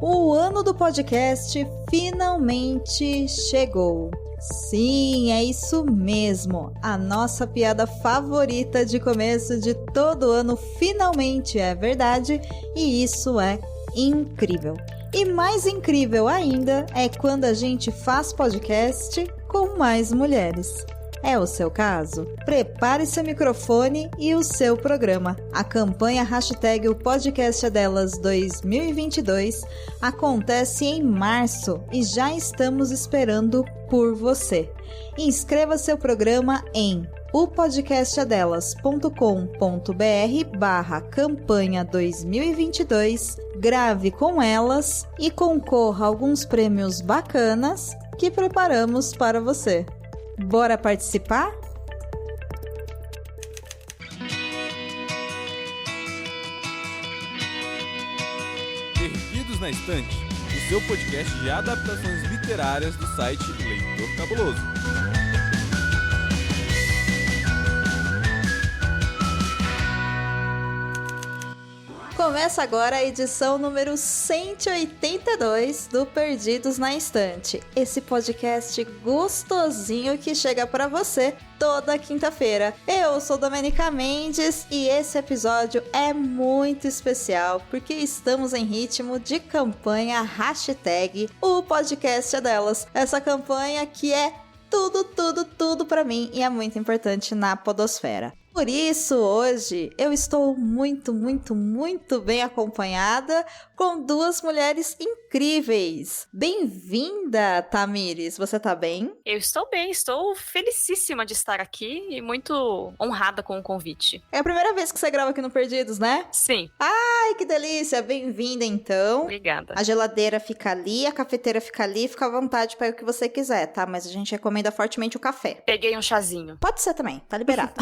O ano do podcast finalmente chegou. Sim, é isso mesmo. A nossa piada favorita de começo de todo ano finalmente é verdade, e isso é incrível. E mais incrível ainda é quando a gente faz podcast com mais mulheres. É o seu caso? Prepare seu microfone e o seu programa. A campanha hashtag O Podcast é Delas 2022 acontece em março e já estamos esperando por você. Inscreva seu programa em opodcastadelas.com.br/campanha 2022, grave com elas e concorra a alguns prêmios bacanas que preparamos para você. Bora participar? Perdidos na Estante, o seu podcast de adaptações literárias do site Leitor Cabuloso. Começa agora a edição número 182 do Perdidos na Estante. Esse podcast gostosinho que chega pra você toda quinta-feira. Eu sou Domenica Mendes e esse episódio é muito especial porque estamos em ritmo de campanha hashtag O Podcast é Delas. Essa campanha que é tudo pra mim e é muito importante na podosfera. Por isso, hoje, eu estou muito bem acompanhada com duas mulheres incríveis. Bem-vinda, Tamires! Você tá bem? Eu estou bem, estou felicíssima de estar aqui e muito honrada com o convite. É a primeira vez que você grava aqui no Perdidos, né? Sim. Ai, que delícia! Bem-vinda, então. Obrigada. A geladeira fica ali, a cafeteira fica ali, fica à vontade para o que você quiser, tá? Mas a gente recomenda fortemente o café. Peguei um chazinho. Pode ser também, tá liberado.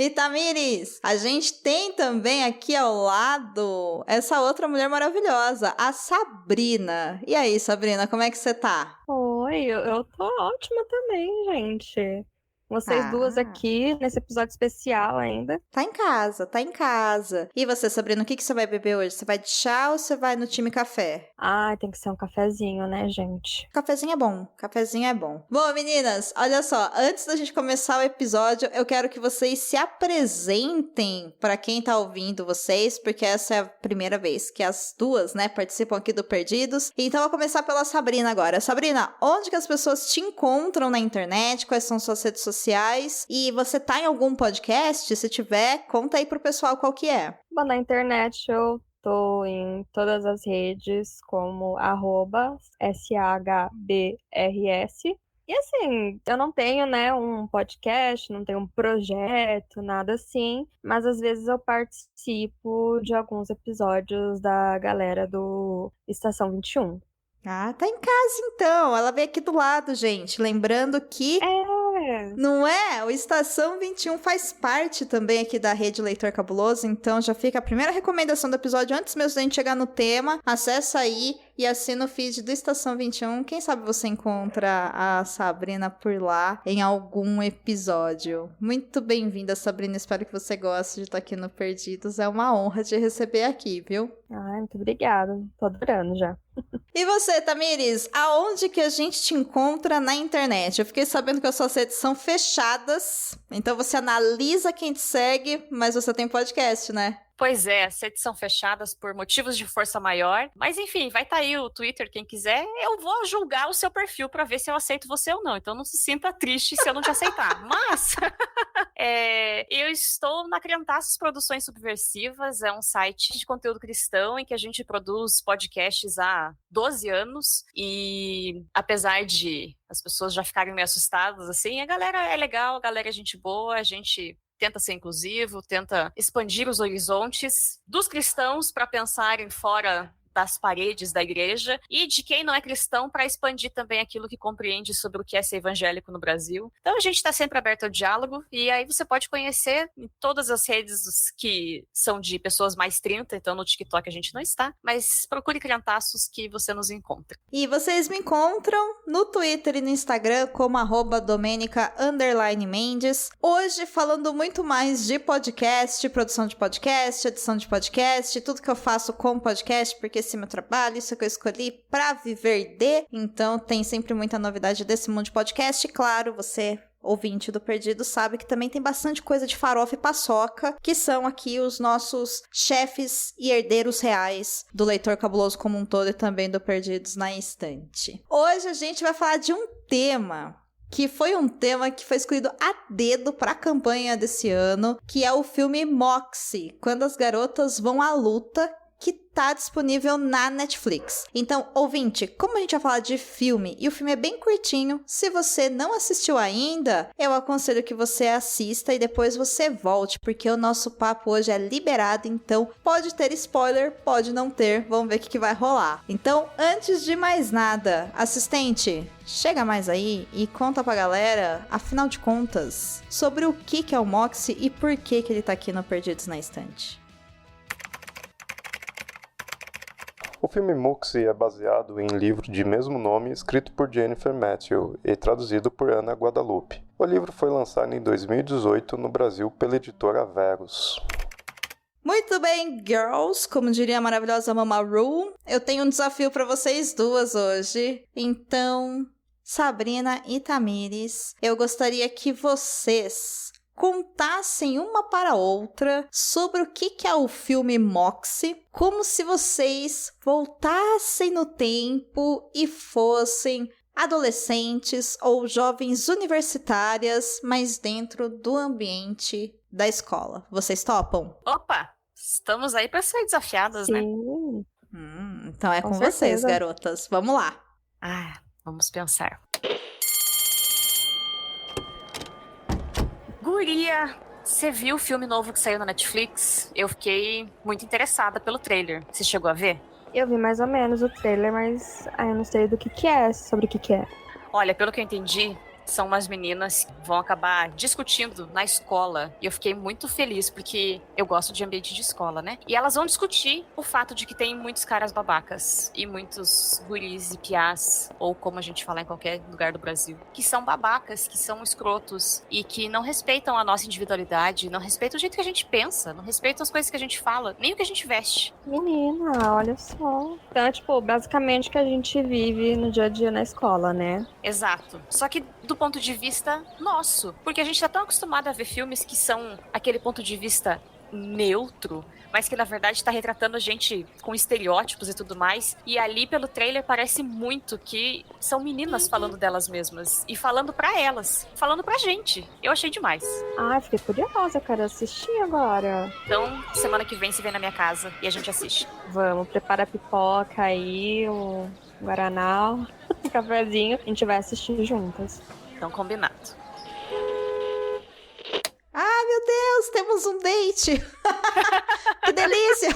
E Tamires, a gente tem também aqui ao lado essa outra mulher maravilhosa, a Sabrina. E aí, Sabrina, como é que você tá? Oi, eu tô ótima também, gente. Vocês duas aqui nesse episódio especial ainda. Tá em casa, tá em casa. E você, Sabrina, o que você vai beber hoje? Você vai de chá ou você vai no time café? Ah, tem que ser um cafezinho, né, gente? Cafezinho é bom, cafezinho é bom. Bom, meninas, olha só, antes da gente começar o episódio, eu quero que vocês se apresentem para quem tá ouvindo vocês, porque essa é a primeira vez que as duas, né, participam aqui do Perdidos. Então, eu vou começar pela Sabrina agora. Sabrina, onde que as pessoas te encontram na internet? Quais são suas redes sociais? E você tá em algum podcast? Se tiver, conta aí pro pessoal qual que é. Bom, na internet eu tô em todas as redes como @SHBRS. E assim, eu não tenho, né, um podcast, não tenho um projeto, nada assim, mas às vezes eu participo de alguns episódios da galera do Estação 21. Ah, tá em casa então. Ela veio aqui do lado, gente. Lembrando que... Não é? O Estação 21 faz parte também aqui da Rede Leitor Cabuloso, então já fica a primeira recomendação do episódio antes mesmo da gente chegar no tema. Acessa aí e assina o feed do Estação 21. Quem sabe você encontra a Sabrina por lá em algum episódio. Muito bem-vinda, Sabrina. Espero que você goste de estar aqui no Perdidos. É uma honra te receber aqui, viu? Ai, muito obrigada. Tô adorando já. E você, Tamires, aonde que a gente te encontra na internet? Eu fiquei sabendo que as suas redes são fechadas, então você analisa quem te segue, mas você tem podcast, né? Pois é, as redes são fechadas por motivos de força maior. Mas enfim, vai estar aí o Twitter, quem quiser. Eu vou julgar o seu perfil pra ver se eu aceito você ou não. Então não se sinta triste se eu não te aceitar. Mas eu estou na Criantaças Produções Subversivas. É um site de conteúdo cristão em que a gente produz podcasts há 12 anos. E apesar de as pessoas já ficarem meio assustadas, assim, a galera é legal, a galera é gente boa, a gente tenta ser inclusivo, tenta expandir os horizontes dos cristãos para pensarem fora das paredes da igreja e de quem não é cristão para expandir também aquilo que compreende sobre o que é ser evangélico no Brasil. Então a gente está sempre aberto ao diálogo e aí você pode conhecer em todas as redes que são de pessoas mais 30, então no TikTok a gente não está, mas procure Criantaços que você nos encontra. E vocês me encontram no Twitter e no Instagram como @Domenica_Mendes. Hoje falando muito mais de podcast, produção de podcast, edição de podcast, tudo que eu faço com podcast, porque esse é meu trabalho, isso é que eu escolhi pra viver de. Então tem sempre muita novidade desse mundo de podcast. Claro, você, ouvinte do Perdido, sabe que também tem bastante coisa de farofa e paçoca, que são aqui os nossos chefes e herdeiros reais do Leitor Cabuloso como um todo e também do Perdidos na Estante. Hoje a gente vai falar de um tema que foi escolhido a dedo para a campanha desse ano, que é o filme Moxie, Quando as Garotas Vão à Luta, que tá disponível na Netflix. Então, ouvinte, como a gente vai falar de filme, e o filme é bem curtinho, se você não assistiu ainda, eu aconselho que você assista e depois você volte, porque o nosso papo hoje é liberado, então pode ter spoiler, pode não ter, vamos ver o que vai rolar. Então, antes de mais nada, assistente, chega mais aí e conta pra galera, afinal de contas, sobre o que é o Moxie e por que ele tá aqui no Perdidos na Estante. O filme Moxie é baseado em livro de mesmo nome escrito por Jennifer Matthew e traduzido por Ana Guadalupe. O livro foi lançado em 2018 no Brasil pela editora Verus. Muito bem, girls, como diria a maravilhosa Mama Ru, eu tenho um desafio para vocês duas hoje. Então, Sabrina e Tamires, eu gostaria que vocês contassem uma para a outra sobre o que é o filme Moxie, como se vocês voltassem no tempo e fossem adolescentes ou jovens universitárias, mas dentro do ambiente da escola. Vocês topam? Opa! Estamos aí para ser desafiadas, né? Sim. Então é com certeza. vocês, garotas. Vamos lá. Vamos pensar. Guria, você viu o filme novo que saiu na Netflix? Eu fiquei muito interessada pelo trailer. Você chegou a ver? Eu vi mais ou menos o trailer, mas eu não sei do que é, sobre o que é. Olha, pelo que eu entendi, são umas meninas que vão acabar discutindo na escola. E eu fiquei muito feliz, porque eu gosto de ambiente de escola, né? E elas vão discutir o fato de que tem muitos caras babacas e muitos guris e piás, ou como a gente fala em qualquer lugar do Brasil, que são babacas, que são escrotos e que não respeitam a nossa individualidade, não respeitam o jeito que a gente pensa, não respeitam as coisas que a gente fala, nem o que a gente veste. Menina, olha só. Então é tipo, basicamente o que a gente vive no dia a dia na escola, né? Exato. Só que do ponto de vista nosso. Porque a gente tá tão acostumado a ver filmes que são aquele ponto de vista neutro, mas que na verdade tá retratando a gente com estereótipos e tudo mais. E ali pelo trailer parece muito que são meninas falando delas mesmas. E falando pra elas. Falando pra gente. Eu achei demais. Fiquei curiosa, quero assistir agora. Então, semana que vem se vem na minha casa e a gente assiste. Vamos, prepara a pipoca aí, o guaraná, o cafezinho. A gente vai assistir juntas. Então, combinado. Meu Deus, temos um date! Que delícia!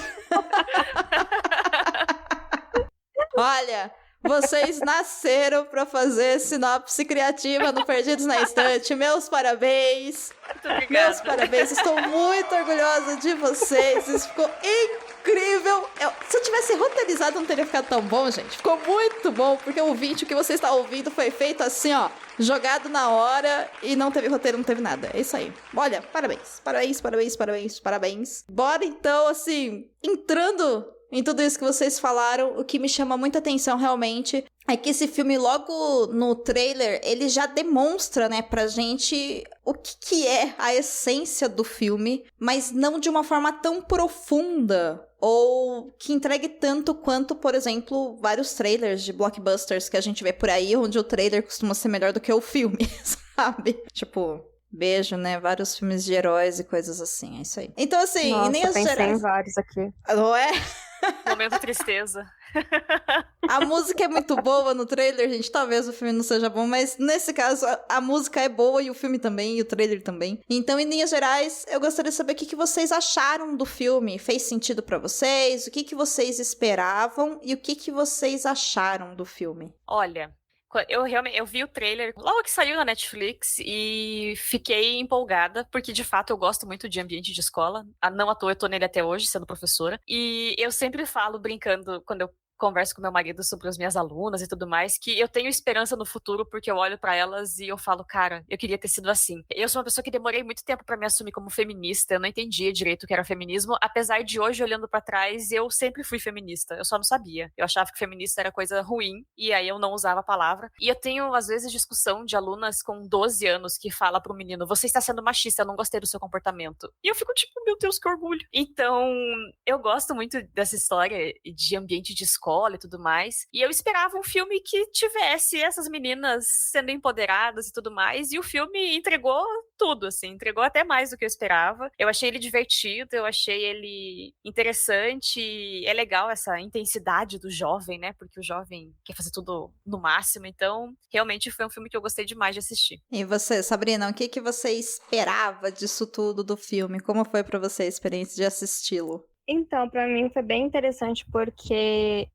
Olha, vocês nasceram para fazer sinopse criativa no Perdidos na Estante. Meus parabéns! Muito obrigada. Meus parabéns, estou muito orgulhosa de vocês. Isso ficou incrível. Se eu tivesse roteirizado, não teria ficado tão bom, gente. Ficou muito bom, porque o vídeo que você está ouvindo foi feito assim, ó, jogado na hora e não teve roteiro, não teve nada. É isso aí. Olha, parabéns. Parabéns, parabéns, parabéns, parabéns. Bora então, assim, entrando em tudo isso que vocês falaram, o que me chama muita atenção realmente é que esse filme, logo no trailer, ele já demonstra, né, pra gente o que é a essência do filme, mas não de uma forma tão profunda ou que entregue tanto quanto, por exemplo, vários trailers de blockbusters que a gente vê por aí, onde o trailer costuma ser melhor do que o filme, sabe? Tipo, beijo, né? Vários filmes de heróis e coisas assim, é isso aí. Então, assim, Nossa, nem as pensei gerais... em vários aqui. Não é? Momento tristeza. A música é muito boa no trailer, gente. Talvez o filme não seja bom, mas nesse caso a música é boa e o filme também, e o trailer também. Então, em linhas gerais, eu gostaria de saber o que vocês acharam do filme. Fez sentido pra vocês? O que vocês esperavam e o que vocês acharam do filme? Olha, eu vi o trailer logo que saiu na Netflix e fiquei empolgada, porque de fato eu gosto muito de ambiente de escola. Não à toa eu tô nele até hoje, sendo professora. E eu sempre falo, brincando, quando eu converso com meu marido sobre as minhas alunas e tudo mais, que eu tenho esperança no futuro porque eu olho pra elas e eu falo, cara, eu queria ter sido assim. Eu sou uma pessoa que demorei muito tempo pra me assumir como feminista, eu não entendia direito o que era feminismo, apesar de hoje, olhando pra trás, eu sempre fui feminista, eu só não sabia. Eu achava que feminista era coisa ruim e aí eu não usava a palavra. E eu tenho, às vezes, discussão de alunas com 12 anos que fala pro menino, você está sendo machista, eu não gostei do seu comportamento. E eu fico tipo, meu Deus, que orgulho. Então, eu gosto muito dessa história de ambiente de escola e tudo mais. E eu esperava um filme que tivesse essas meninas sendo empoderadas e tudo mais. E o filme entregou tudo, assim. Entregou até mais do que eu esperava. Eu achei ele divertido, eu achei ele interessante. É legal essa intensidade do jovem, né? Porque o jovem quer fazer tudo no máximo. Então, realmente foi um filme que eu gostei demais de assistir. E você, Sabrina, o que você esperava disso tudo do filme? Como foi pra você a experiência de assisti-lo? Então, pra mim foi bem interessante porque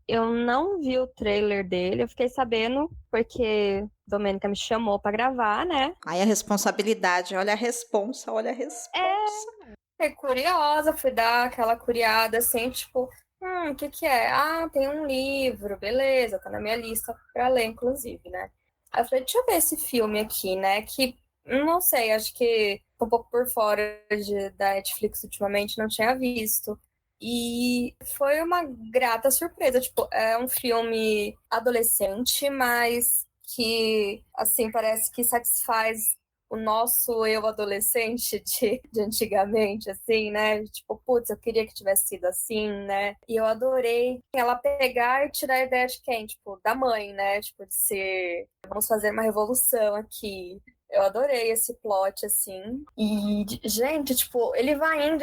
eu não vi o trailer dele, eu fiquei sabendo porque Domênica me chamou pra gravar, né? Aí a responsabilidade, olha a responsa. Fiquei curiosa, fui dar aquela curiada assim, tipo, o que é? Ah, tem um livro, beleza, tá na minha lista pra ler, inclusive, né? Aí eu falei, deixa eu ver esse filme aqui, né? Que, não sei, acho que um pouco por fora da Netflix ultimamente, não tinha visto. E foi uma grata surpresa. Tipo, é um filme adolescente, mas que, assim, parece que satisfaz o nosso eu adolescente de antigamente, assim, né? Tipo, putz, eu queria que tivesse sido assim, né? E eu adorei ela pegar e tirar a ideia de quem? Tipo, da mãe, né? Tipo, de ser, vamos fazer uma revolução aqui. Eu adorei esse plot, assim. E, gente, tipo, ele vai indo.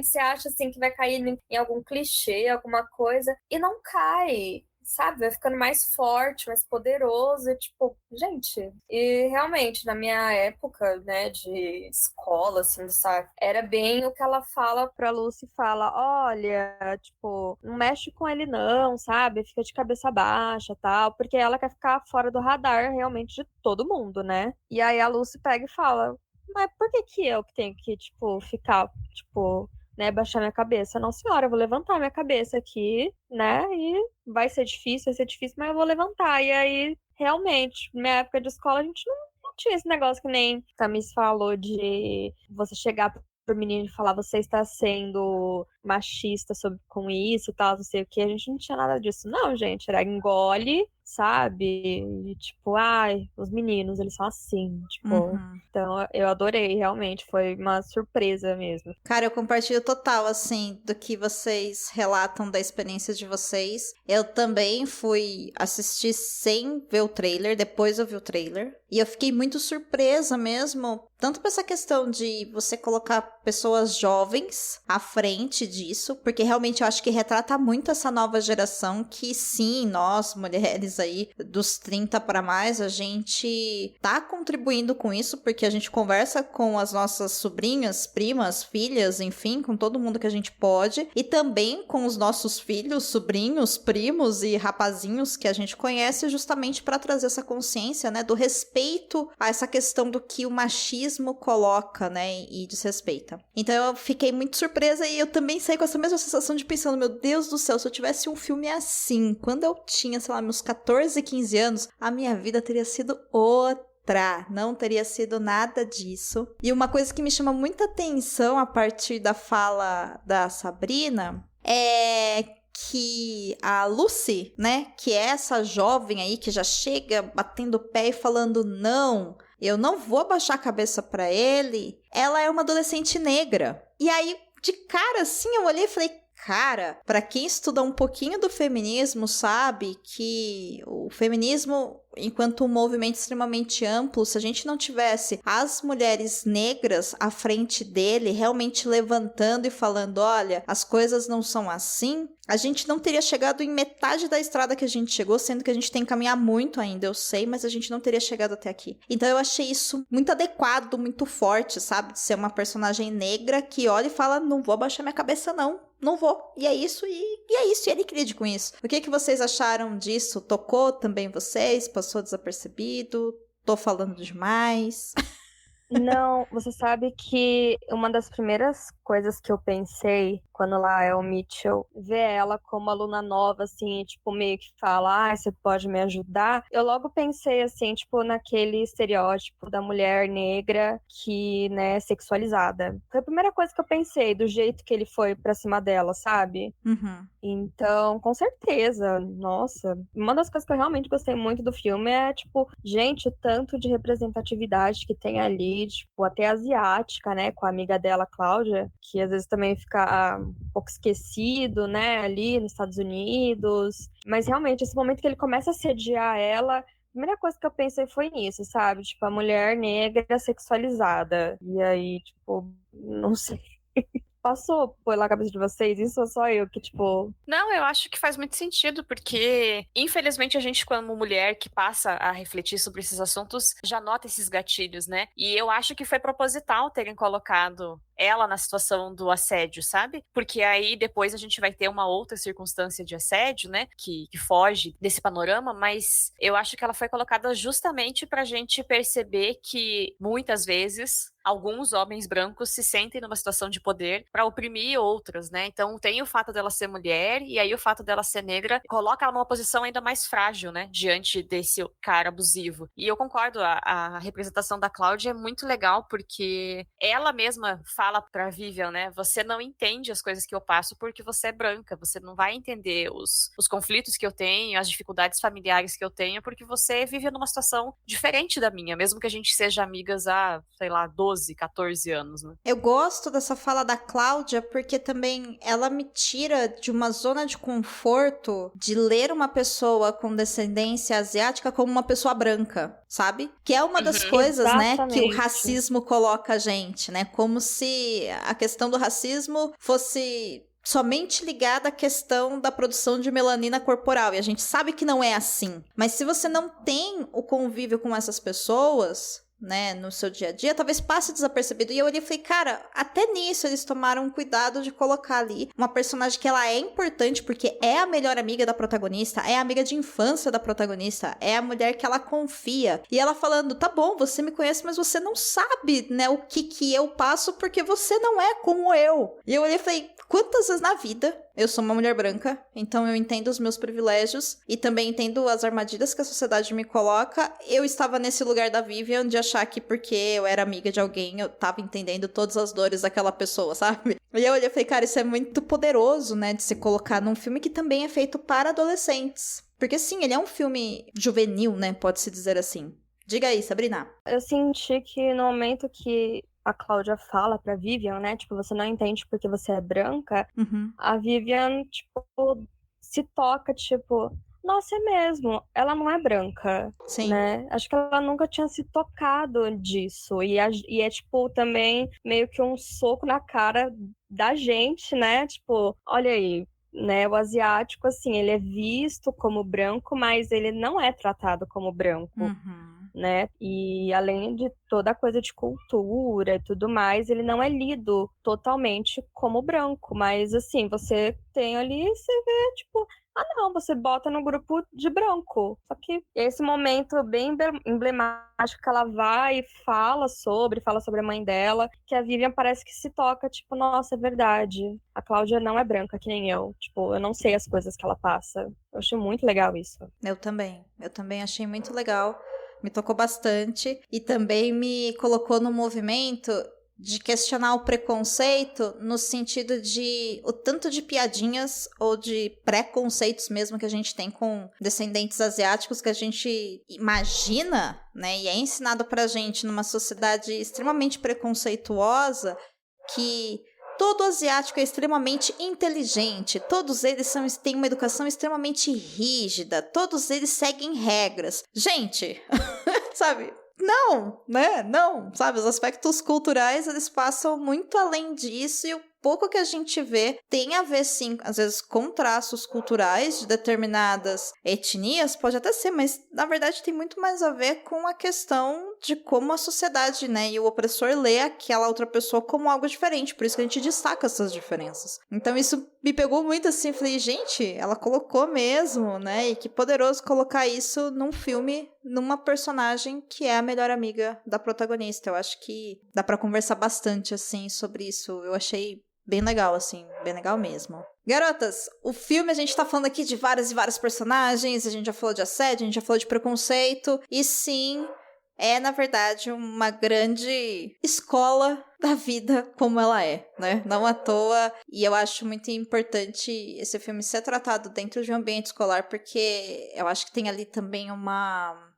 Você acha, assim, que vai cair em algum clichê, alguma coisa. E não cai, sabe? Vai ficando mais forte, mais poderoso. E, tipo, gente... E, realmente, na minha época, né, de escola, assim, sabe? Era bem o que ela fala pra Lucy. Fala, olha, tipo, não mexe com ele não, sabe? Fica de cabeça baixa, tal. Porque ela quer ficar fora do radar, realmente, de todo mundo, né? E aí a Lucy pega e fala, mas por que eu que tenho que, tipo, ficar, tipo, né, baixar minha cabeça? Não, senhora, eu vou levantar minha cabeça aqui, né, e vai ser difícil, mas eu vou levantar. E aí, realmente, na minha época de escola, a gente não tinha esse negócio que nem a Tamis falou de você chegar pro menino e falar, você está sendo machista com isso e tal, não sei o que. A gente não tinha nada disso, não, gente. Era engole, sabe? E, tipo, ai, os meninos, eles são assim, tipo... Então, eu adorei, realmente. Foi uma surpresa mesmo. Cara, eu compartilho total, assim, do que vocês relatam da experiência de vocês. Eu também fui assistir sem ver o trailer, depois eu vi o trailer. E eu fiquei muito surpresa mesmo, tanto por essa questão de você colocar pessoas jovens à frente disso, porque realmente eu acho que retrata muito essa nova geração que, sim, nós, mulheres aí, dos 30 para mais, a gente tá contribuindo com isso, porque a gente conversa com as nossas sobrinhas, primas, filhas, enfim, com todo mundo que a gente pode, e também com os nossos filhos, sobrinhos, primos e rapazinhos que a gente conhece, justamente para trazer essa consciência, né, do respeito a essa questão do que o machismo coloca, né, e desrespeita. Então eu fiquei muito surpresa e eu também saí com essa mesma sensação de pensando, meu Deus do céu, se eu tivesse um filme assim, quando eu tinha, sei lá, meus 14, 15 anos, a minha vida teria sido outra. Não teria sido nada disso. E uma coisa que me chama muita atenção a partir da fala da Sabrina é que a Lucy, né, que é essa jovem aí que já chega batendo o pé e falando não, eu não vou abaixar a cabeça pra ele, ela é uma adolescente negra. E aí, de cara assim, eu olhei e falei, cara, pra quem estuda um pouquinho do feminismo, sabe que o feminismo, enquanto um movimento extremamente amplo, se a gente não tivesse as mulheres negras à frente dele, realmente levantando e falando, olha, as coisas não são assim, a gente não teria chegado em metade da estrada que a gente chegou, sendo que a gente tem que caminhar muito ainda, eu sei, mas a gente não teria chegado até aqui. Então eu achei isso muito adequado, muito forte, sabe? De ser uma personagem negra que olha e fala, não vou abaixar minha cabeça não vou. E é isso, e é isso, e ele lide com isso. O que vocês acharam disso? Tocou também vocês? Passou desapercebido? Tô falando demais? Não, você sabe que uma das primeiras coisas que eu pensei quando lá é o Mitchell vê ela como aluna nova, assim, tipo, meio que fala, você pode me ajudar? Eu logo pensei, assim, tipo, naquele estereótipo da mulher negra que, né, é sexualizada. Foi a primeira coisa que eu pensei, do jeito que ele foi pra cima dela, sabe? Uhum. Então, com certeza, nossa. Uma das coisas que eu realmente gostei muito do filme é, tipo, gente, o tanto de representatividade que tem ali, tipo, até asiática, né, com a amiga dela, Cláudia, que às vezes também fica um pouco esquecido, né, ali nos Estados Unidos. Mas realmente, esse momento que ele começa a sediar ela, a primeira coisa que eu pensei foi nisso, sabe? Tipo, a mulher negra sexualizada. E aí, tipo, não sei. Passou pela cabeça de vocês? Isso ou só eu que, tipo... Não, eu acho que faz muito sentido, porque, infelizmente, a gente, como mulher que passa a refletir sobre esses assuntos, já nota esses gatilhos, né? E eu acho que foi proposital terem colocado ela na situação do assédio, sabe? Porque aí depois a gente vai ter uma outra circunstância de assédio, né? Que foge desse panorama, mas eu acho que ela foi colocada justamente pra gente perceber que, muitas vezes, alguns homens brancos se sentem numa situação de poder para oprimir outras, né? Então tem o fato dela ser mulher e aí o fato dela ser negra coloca ela numa posição ainda mais frágil, né? Diante desse cara abusivo. E eu concordo, a representação da Cláudia é muito legal porque ela mesma fala pra Vivian, né? Você não entende as coisas que eu passo porque você é branca. Você não vai entender os conflitos que eu tenho, as dificuldades familiares que eu tenho porque você vive numa situação diferente da minha, mesmo que a gente seja amigas há, sei lá, 12, 14 anos, né? Eu gosto dessa fala da Cláudia porque também ela me tira de uma zona de conforto de ler uma pessoa com descendência asiática como uma pessoa branca, sabe? Que é uma das coisas, né, que o racismo coloca a gente, né? Como se a questão do racismo fosse somente ligada à questão da produção de melanina corporal. E a gente sabe que não é assim. Mas se você não tem o convívio com essas pessoas, né, no seu dia a dia, talvez passe desapercebido. E eu olhei e falei, cara, até nisso eles tomaram cuidado de colocar ali uma personagem que ela é importante, porque é a melhor amiga da protagonista, é a amiga de infância da protagonista, é a mulher que ela confia. E ela falando, tá bom, você me conhece, mas você não sabe, né, o que eu passo, porque você não é como eu. E eu olhei e falei, quantas vezes na vida eu sou uma mulher branca, então eu entendo os meus privilégios e também entendo as armadilhas que a sociedade me coloca. Eu estava nesse lugar da Vivian de achar que porque eu era amiga de alguém, eu tava entendendo todas as dores daquela pessoa, sabe? E eu olhei e falei, cara, isso é muito poderoso, né, de se colocar num filme que também é feito para adolescentes. Porque sim, ele é um filme juvenil, né, pode-se dizer assim. Diga aí, Sabrina. Eu senti que no momento que a Cláudia fala pra Vivian, né, tipo, você não entende porque você é branca, a Vivian, tipo, se toca, tipo, nossa, é mesmo, ela não é branca, Sim. Né? Acho que ela nunca tinha se tocado disso, e é, tipo, também meio que um soco na cara da gente, né, tipo, olha aí, né, o asiático, assim, ele é visto como branco, mas ele não é tratado como branco. Né? E além de toda a coisa de cultura e tudo mais, ele não é lido totalmente como branco, mas assim, você tem ali, você vê, tipo, não, você bota no grupo de branco. Só que esse momento bem emblemático que ela vai e fala sobre a mãe dela, que a Vivian parece que se toca, tipo, nossa, é verdade. A Cláudia não é branca que nem eu. Tipo, eu não sei as coisas que ela passa. Eu achei muito legal isso. Eu também achei muito legal. Me tocou bastante e também me colocou no movimento de questionar o preconceito no sentido de o tanto de piadinhas ou de preconceitos mesmo que a gente tem com descendentes asiáticos que a gente imagina, né, e é ensinado pra gente numa sociedade extremamente preconceituosa que todo asiático é extremamente inteligente, todos eles têm uma educação extremamente rígida, todos eles seguem regras. Gente, sabe? Não, né? Não, sabe? Os aspectos culturais, eles passam muito além disso e pouco que a gente vê tem a ver, sim, às vezes com traços culturais de determinadas etnias, pode até ser, mas na verdade tem muito mais a ver com a questão de como a sociedade, né, e o opressor lê aquela outra pessoa como algo diferente, por isso que a gente destaca essas diferenças. Então isso me pegou muito assim, falei, gente, ela colocou mesmo, né, e que poderoso colocar isso num filme, numa personagem que é a melhor amiga da protagonista. Eu acho que dá pra conversar bastante, assim, sobre isso. Eu achei bem legal, assim, bem legal mesmo. Garotas, o filme, a gente tá falando aqui de várias e vários personagens, a gente já falou de assédio, a gente já falou de preconceito, e sim, é, na verdade, uma grande escola da vida como ela é, né? Não à toa, e eu acho muito importante esse filme ser tratado dentro de um ambiente escolar, porque eu acho que tem ali também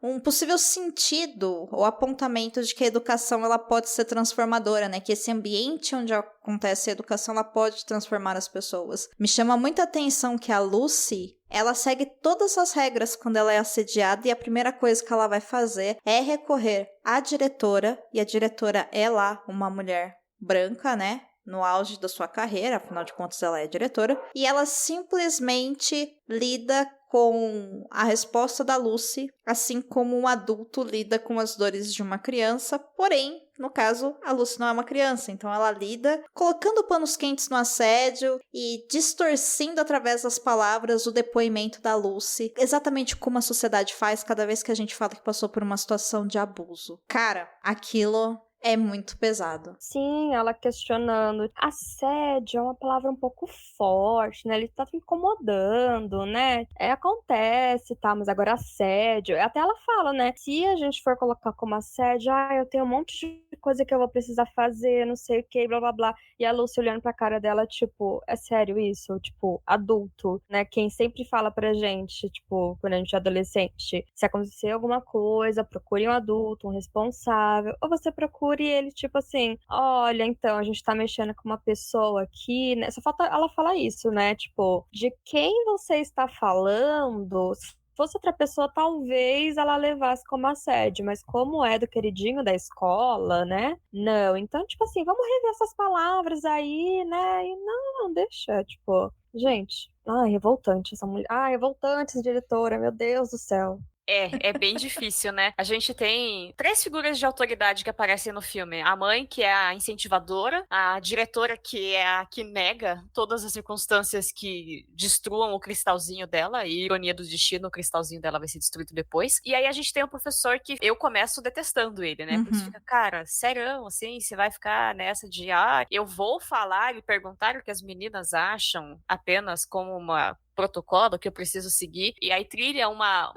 um possível sentido ou apontamento de que a educação ela pode ser transformadora, né? Que esse ambiente onde acontece a educação ela pode transformar as pessoas. Me chama muita atenção que a Lucy, ela segue todas as regras quando ela é assediada e a primeira coisa que ela vai fazer é recorrer à diretora, e a diretora é lá uma mulher branca, né? No auge da sua carreira, afinal de contas ela é diretora, e ela simplesmente lida com a resposta da Lucy, assim como um adulto lida com as dores de uma criança, porém, no caso, a Lucy não é uma criança, então ela lida colocando panos quentes no assédio e distorcendo através das palavras o depoimento da Lucy, exatamente como a sociedade faz cada vez que a gente fala que passou por uma situação de abuso. Cara, aquilo é muito pesado. Sim, ela questionando. Assédio é uma palavra um pouco forte, né? Ele tá te incomodando, né? Acontece, tá? Mas agora assédio. Até ela fala, né? Se a gente for colocar como assédio, eu tenho um monte de coisa que eu vou precisar fazer, não sei o que, blá blá blá. E a Lucy olhando pra cara dela, tipo, é sério isso? Tipo, adulto, né? Quem sempre fala pra gente, tipo, quando a gente é adolescente, se acontecer alguma coisa, procure um adulto, um responsável, ou você procura e ele, tipo assim, olha, então, a gente tá mexendo com uma pessoa aqui, né? Só falta ela falar isso, né? Tipo, de quem você está falando? Se fosse outra pessoa, talvez ela levasse como assédio, mas como é do queridinho da escola, né? Não. Então, tipo assim, vamos rever essas palavras aí, né? E não, deixa, tipo, gente, revoltante essa mulher. Revoltante essa diretora, meu Deus do céu. É bem difícil, né? A gente tem 3 figuras de autoridade que aparecem no filme. A mãe, que é a incentivadora, a diretora, que é a que nega todas as circunstâncias que destruam o cristalzinho dela, e ironia do destino, o cristalzinho dela vai ser destruído depois. E aí a gente tem o professor que eu começo detestando ele, né? Porque você fica, cara, sério, assim, você vai ficar nessa de, eu vou falar e perguntar o que as meninas acham apenas como uma protocolo que eu preciso seguir, e aí trilha uma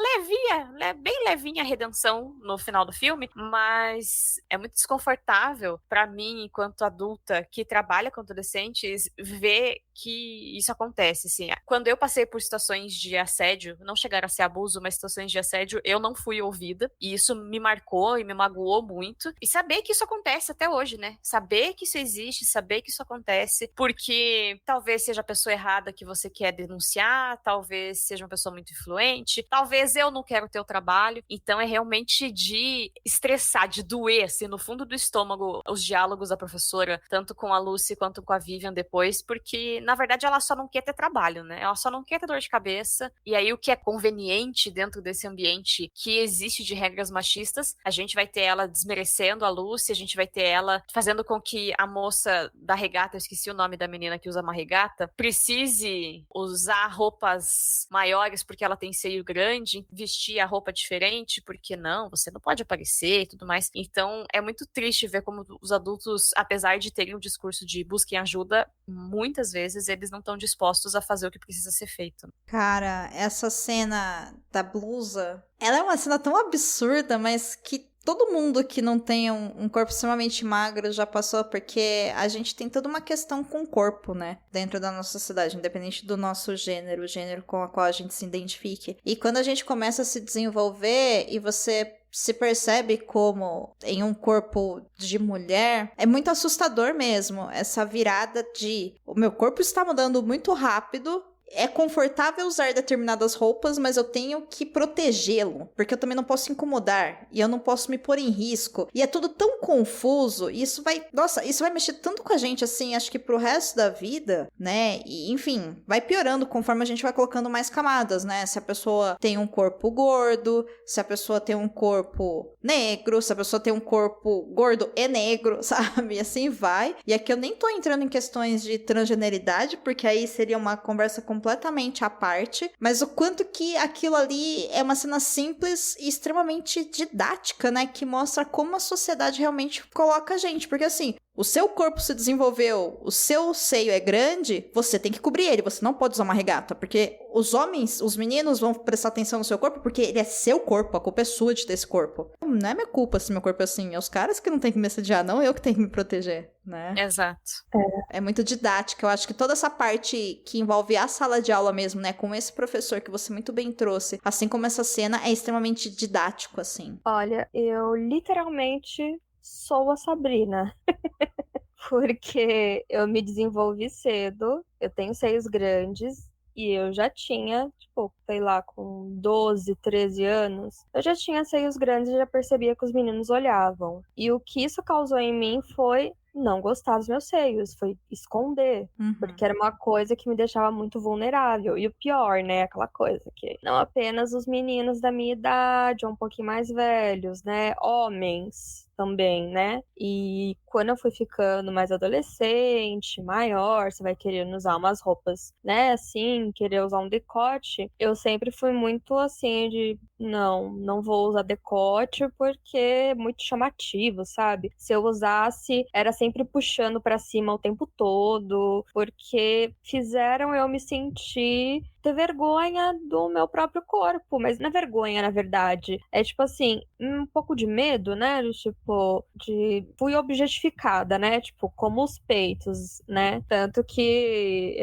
bem levinha redenção no final do filme, mas é muito desconfortável pra mim, enquanto adulta que trabalha com adolescentes, ver que isso acontece, assim. Quando eu passei por situações de assédio, não chegaram a ser abuso, mas situações de assédio, eu não fui ouvida, e isso me marcou e me magoou muito, e saber que isso acontece até hoje, né? Saber que isso existe, saber que isso acontece, porque talvez seja a pessoa errada que você quer denunciar, talvez seja uma pessoa muito influente, talvez eu não quero ter o trabalho, então é realmente de estressar, de doer, assim, no fundo do estômago, os diálogos da professora, tanto com a Lucy quanto com a Vivian depois, porque, na verdade, ela só não quer ter trabalho, né? Ela só não quer ter dor de cabeça, e aí o que é conveniente dentro desse ambiente que existe de regras machistas, a gente vai ter ela desmerecendo a Lucy, a gente vai ter ela fazendo com que a moça da regata, eu esqueci o nome da menina que usa uma regata, precise usar roupas maiores porque ela tem seio grande, vestir a roupa diferente porque não, você não pode aparecer e tudo mais. Então é muito triste ver como os adultos, apesar de terem um discurso de busquem ajuda, muitas vezes eles não estão dispostos a fazer o que precisa ser feito. Cara, essa cena da blusa, ela é uma cena tão absurda, mas que todo mundo que não tem um corpo extremamente magro já passou, porque a gente tem toda uma questão com o corpo, né? Dentro da nossa sociedade, independente do nosso gênero, o gênero com o qual a gente se identifique. E quando a gente começa a se desenvolver e você se percebe como em um corpo de mulher, é muito assustador mesmo, essa virada de o meu corpo está mudando muito rápido, é confortável usar determinadas roupas, mas eu tenho que protegê-lo, porque eu também não posso incomodar, e eu não posso me pôr em risco. E é tudo tão confuso, e isso vai mexer tanto com a gente, assim, acho que pro resto da vida, né? E, enfim, vai piorando conforme a gente vai colocando mais camadas, né? Se a pessoa tem um corpo gordo, se a pessoa tem um corpo negro, se a pessoa tem um corpo gordo e negro, sabe? E assim vai. E aqui eu nem tô entrando em questões de transgeneridade, porque aí seria uma conversa completamente à parte, mas o quanto que aquilo ali é uma cena simples e extremamente didática, né? Que mostra como a sociedade realmente coloca a gente. Porque assim, o seu corpo se desenvolveu, o seu seio é grande, você tem que cobrir ele, você não pode usar uma regata, porque os homens, os meninos vão prestar atenção no seu corpo porque ele é seu corpo, a culpa é sua de ter esse corpo. Não é minha culpa se meu corpo é assim, é os caras que não tem que me assediar, não eu que tenho que me proteger, né? Exato. É muito didática, eu acho que toda essa parte que envolve a sala de aula mesmo, né, com esse professor que você muito bem trouxe, assim como essa cena, é extremamente didático, assim. Olha, eu literalmente sou a Sabrina. Porque eu me desenvolvi cedo, eu tenho seios grandes e eu já tinha, tipo, sei lá, com 12, 13 anos, eu já tinha seios grandes e já percebia que os meninos olhavam. E o que isso causou em mim foi não gostar dos meus seios, foi esconder. Porque era uma coisa que me deixava muito vulnerável. E o pior, né? Aquela coisa que não apenas os meninos da minha idade, ou um pouquinho mais velhos, né? Homens também, né? E quando eu fui ficando mais adolescente, maior, você vai querendo usar umas roupas, né? Assim, querer usar um decote. Eu sempre fui muito assim de não vou usar decote porque é muito chamativo, sabe? Se eu usasse, era sempre puxando pra cima o tempo todo, porque fizeram eu me sentir ter vergonha do meu próprio corpo, mas não é vergonha, na verdade. É tipo assim, um pouco de medo, né? Tipo, fui objetificada, né? Tipo, como os peitos, né? Tanto que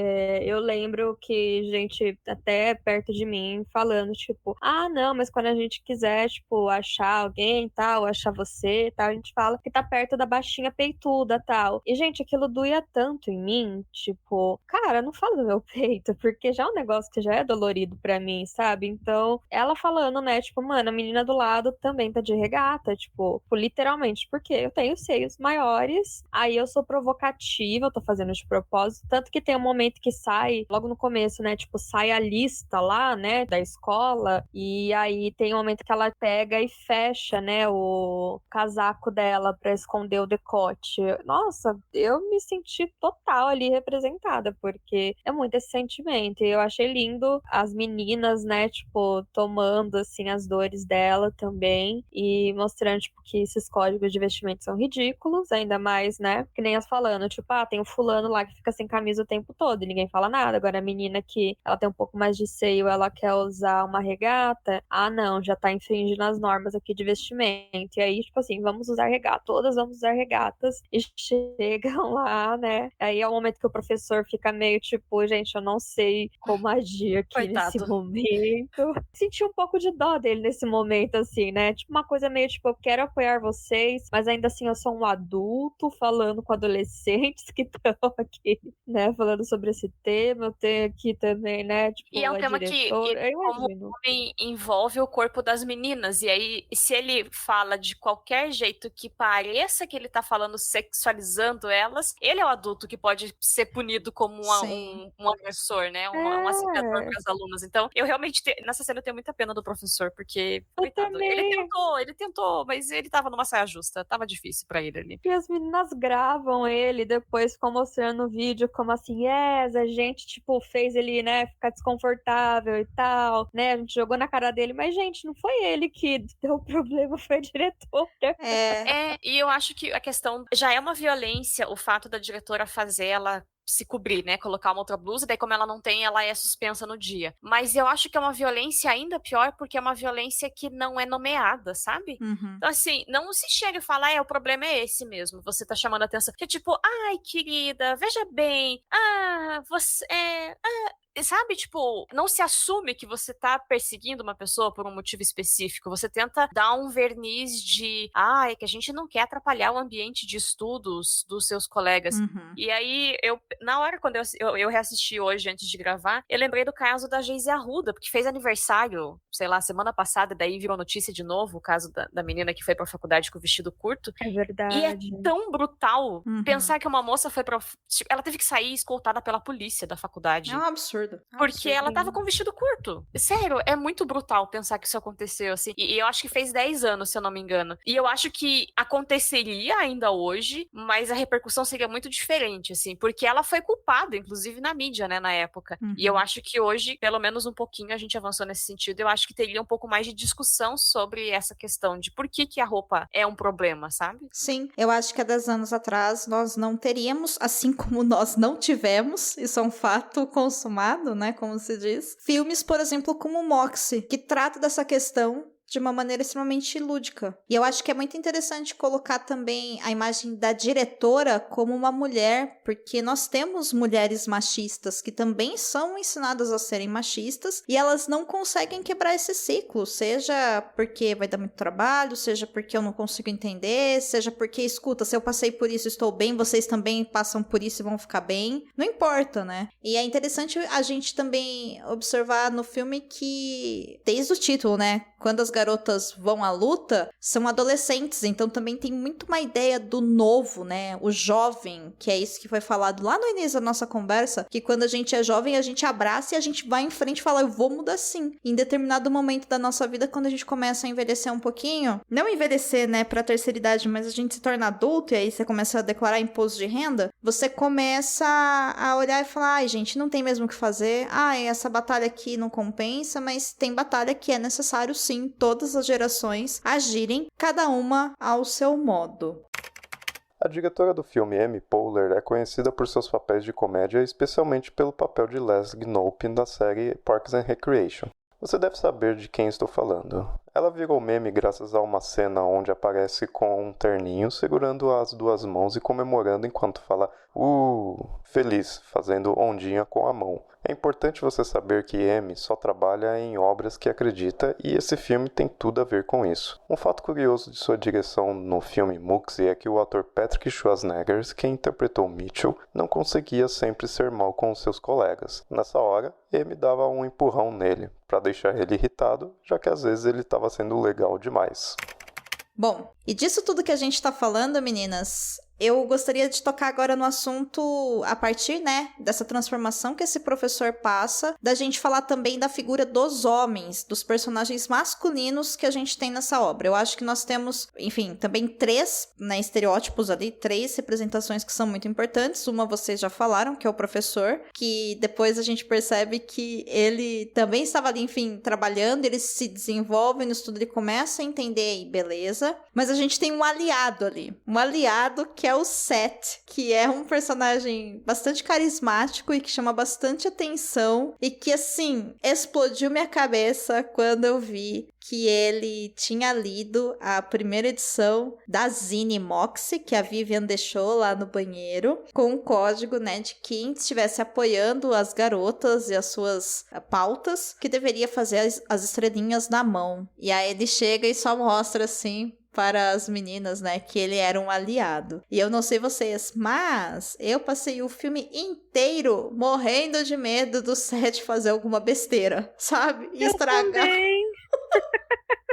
eu lembro que gente até perto de mim falando, tipo, ah, não, mas quando a gente quiser, tipo, achar alguém tal, achar você tal, a gente fala que tá perto da baixinha peituda tal. E, gente, aquilo doía tanto em mim, tipo, cara, não fala do meu peito, porque já é um negócio que já é dolorido pra mim, sabe? Então, ela falando, né, tipo, mano, a menina do lado também tá de regata, tipo, literalmente, porque eu tenho seios maiores, aí eu sou provocativa, eu tô fazendo de propósito, tanto que tem um momento que sai, logo no começo, né, tipo, sai a lista lá, né, da escola, e aí tem um momento que ela pega e fecha, né, o casaco dela pra esconder o decote. Nossa, eu me senti total ali representada, porque é muito esse sentimento, e eu achei lindo as meninas, né, tipo, tomando, assim, as dores dela também, e mostrando, tipo, que esses códigos de vestimento são ridículos, ainda mais, né, que nem as falando, tipo, ah, tem o fulano lá que fica sem camisa o tempo todo, e ninguém fala nada, agora a menina que ela tem um pouco mais de seio, ela quer usar uma regata, ah, não, já tá infringindo as normas aqui de vestimento, e aí, tipo assim, vamos usar regata, todas vamos usar regatas, e chegam lá, né, aí é o momento que o professor fica meio, tipo, gente, eu não sei como agir aqui Coitado. nesse momento. Senti um pouco de dó dele nesse momento, assim, né? Tipo, uma coisa meio tipo, eu quero apoiar vocês, mas ainda assim eu sou um adulto falando com adolescentes que estão aqui, né? Falando sobre esse tema. Eu tenho aqui também, né? Tipo, E é um a tema que, diretora. Eu como imagino. homem, envolve o corpo das meninas. E aí, se ele fala de qualquer jeito que pareça que ele tá falando sexualizando elas, ele é o adulto que pode ser punido como um agressor, né? Um assediador para as alunas. Então, eu realmente, nessa cena, eu tenho muita pena do professor, porque, coitado, também. ele tentou, mas ele tava numa saia justa. Tava difícil pra ele ali. E as meninas gravam ele, depois ficam mostrando no vídeo como assim, yes, a gente, tipo, fez ele, né, ficar desconfortável e tal, né, a gente jogou na cara dele, mas, gente, não foi ele que deu o problema, foi a diretora. E eu acho que a questão já é uma violência, o fato da diretora fazer ela se cobrir, né, colocar uma outra blusa, daí como ela não tem, ela é suspensa no dia. Mas eu acho que é uma violência ainda pior, porque é uma violência que não é nomeada, sabe? Então, assim, não se chega e fala, o problema é esse mesmo, você tá chamando a atenção. Que é tipo, ai, querida, veja bem, você, sabe, tipo, não se assume que você tá perseguindo uma pessoa por um motivo específico. Você tenta dar um verniz de, é que a gente não quer atrapalhar o ambiente de estudos dos seus colegas. E aí, na hora quando eu reassisti hoje, antes de gravar, eu lembrei do caso da Geise Arruda, porque fez aniversário, sei lá, semana passada, daí virou notícia de novo, o caso da menina que foi pra faculdade com o vestido curto. É verdade. E é tão brutal pensar que uma moça foi pra... Ela teve que sair escoltada pela polícia da faculdade. É um absurdo. Porque ela tava com vestido curto. Sério, é muito brutal pensar que isso aconteceu, assim. E eu acho que fez 10 anos, se eu não me engano. E eu acho que aconteceria ainda hoje, mas a repercussão seria muito diferente, assim. Porque ela foi culpada, inclusive na mídia, né, na época. E eu acho que hoje, pelo menos um pouquinho, a gente avançou nesse sentido. Eu acho que teria um pouco mais de discussão sobre essa questão de por que a roupa é um problema, sabe? Sim, eu acho que há 10 anos atrás nós não teríamos, assim como nós não tivemos, isso é um fato consumado, né, como se diz, filmes, por exemplo, como Moxie, que trata dessa questão de uma maneira extremamente lúdica. E eu acho que é muito interessante colocar também a imagem da diretora como uma mulher, porque nós temos mulheres machistas que também são ensinadas a serem machistas e elas não conseguem quebrar esse ciclo, seja porque vai dar muito trabalho, seja porque eu não consigo entender, seja porque, escuta, se eu passei por isso, estou bem, vocês também passam por isso e vão ficar bem. Não importa, né? E é interessante a gente também observar no filme que, desde o título, né, quando as garotas vão à luta, são adolescentes, então também tem muito uma ideia do novo, né? O jovem, que é isso que foi falado lá no início da nossa conversa, que quando a gente é jovem, a gente abraça e a gente vai em frente e fala, eu vou mudar sim. Em determinado momento da nossa vida, quando a gente começa a envelhecer um pouquinho, não envelhecer, né, pra terceira idade, mas a gente se torna adulto e aí você começa a declarar imposto de renda, você começa a olhar e falar, ai, gente, não tem mesmo o que fazer, essa batalha aqui não compensa, mas tem batalha que é necessário sim, todas as gerações agirem, cada uma ao seu modo. A diretora do filme, Amy Poehler, é conhecida por seus papéis de comédia, especialmente pelo papel de Les Gnop na série Parks and Recreation. Você deve saber de quem estou falando. Ela virou meme graças a uma cena onde aparece com um terninho segurando as duas mãos e comemorando enquanto fala feliz, fazendo ondinha com a mão. É importante você saber que Amy só trabalha em obras que acredita e esse filme tem tudo a ver com isso. Um fato curioso de sua direção no filme Moxie é que o ator Patrick Schwarzenegger, que interpretou Mitchell, não conseguia sempre ser mal com os seus colegas. Nessa hora, Amy dava um empurrão nele, para deixar ele irritado, já que às vezes ele estava sendo legal demais. Bom, e disso tudo que a gente tá falando, meninas, eu gostaria de tocar agora no assunto a partir, né, dessa transformação que esse professor passa, da gente falar também da figura dos homens, dos personagens masculinos que a gente tem nessa obra. Eu acho que nós temos, enfim, também 3, né, estereótipos ali, 3 representações que são muito importantes. Uma vocês já falaram, que é o professor, que depois a gente percebe que ele também estava ali, enfim, trabalhando, ele se desenvolve no estudo, ele começa a entender e beleza, mas a gente tem um aliado ali, um aliado que é o Seth, que é um personagem bastante carismático e que chama bastante atenção e que, assim, explodiu minha cabeça quando eu vi que ele tinha lido a primeira edição da Zine Moxie, que a Vivian deixou lá no banheiro, com um código, né, de quem estivesse apoiando as garotas e as suas pautas, que deveria fazer as estrelinhas na mão. E aí ele chega e só mostra, assim, para as meninas, né, que ele era um aliado. E eu não sei vocês, mas eu passei o filme inteiro morrendo de medo do Seth fazer alguma besteira, sabe? E estragar.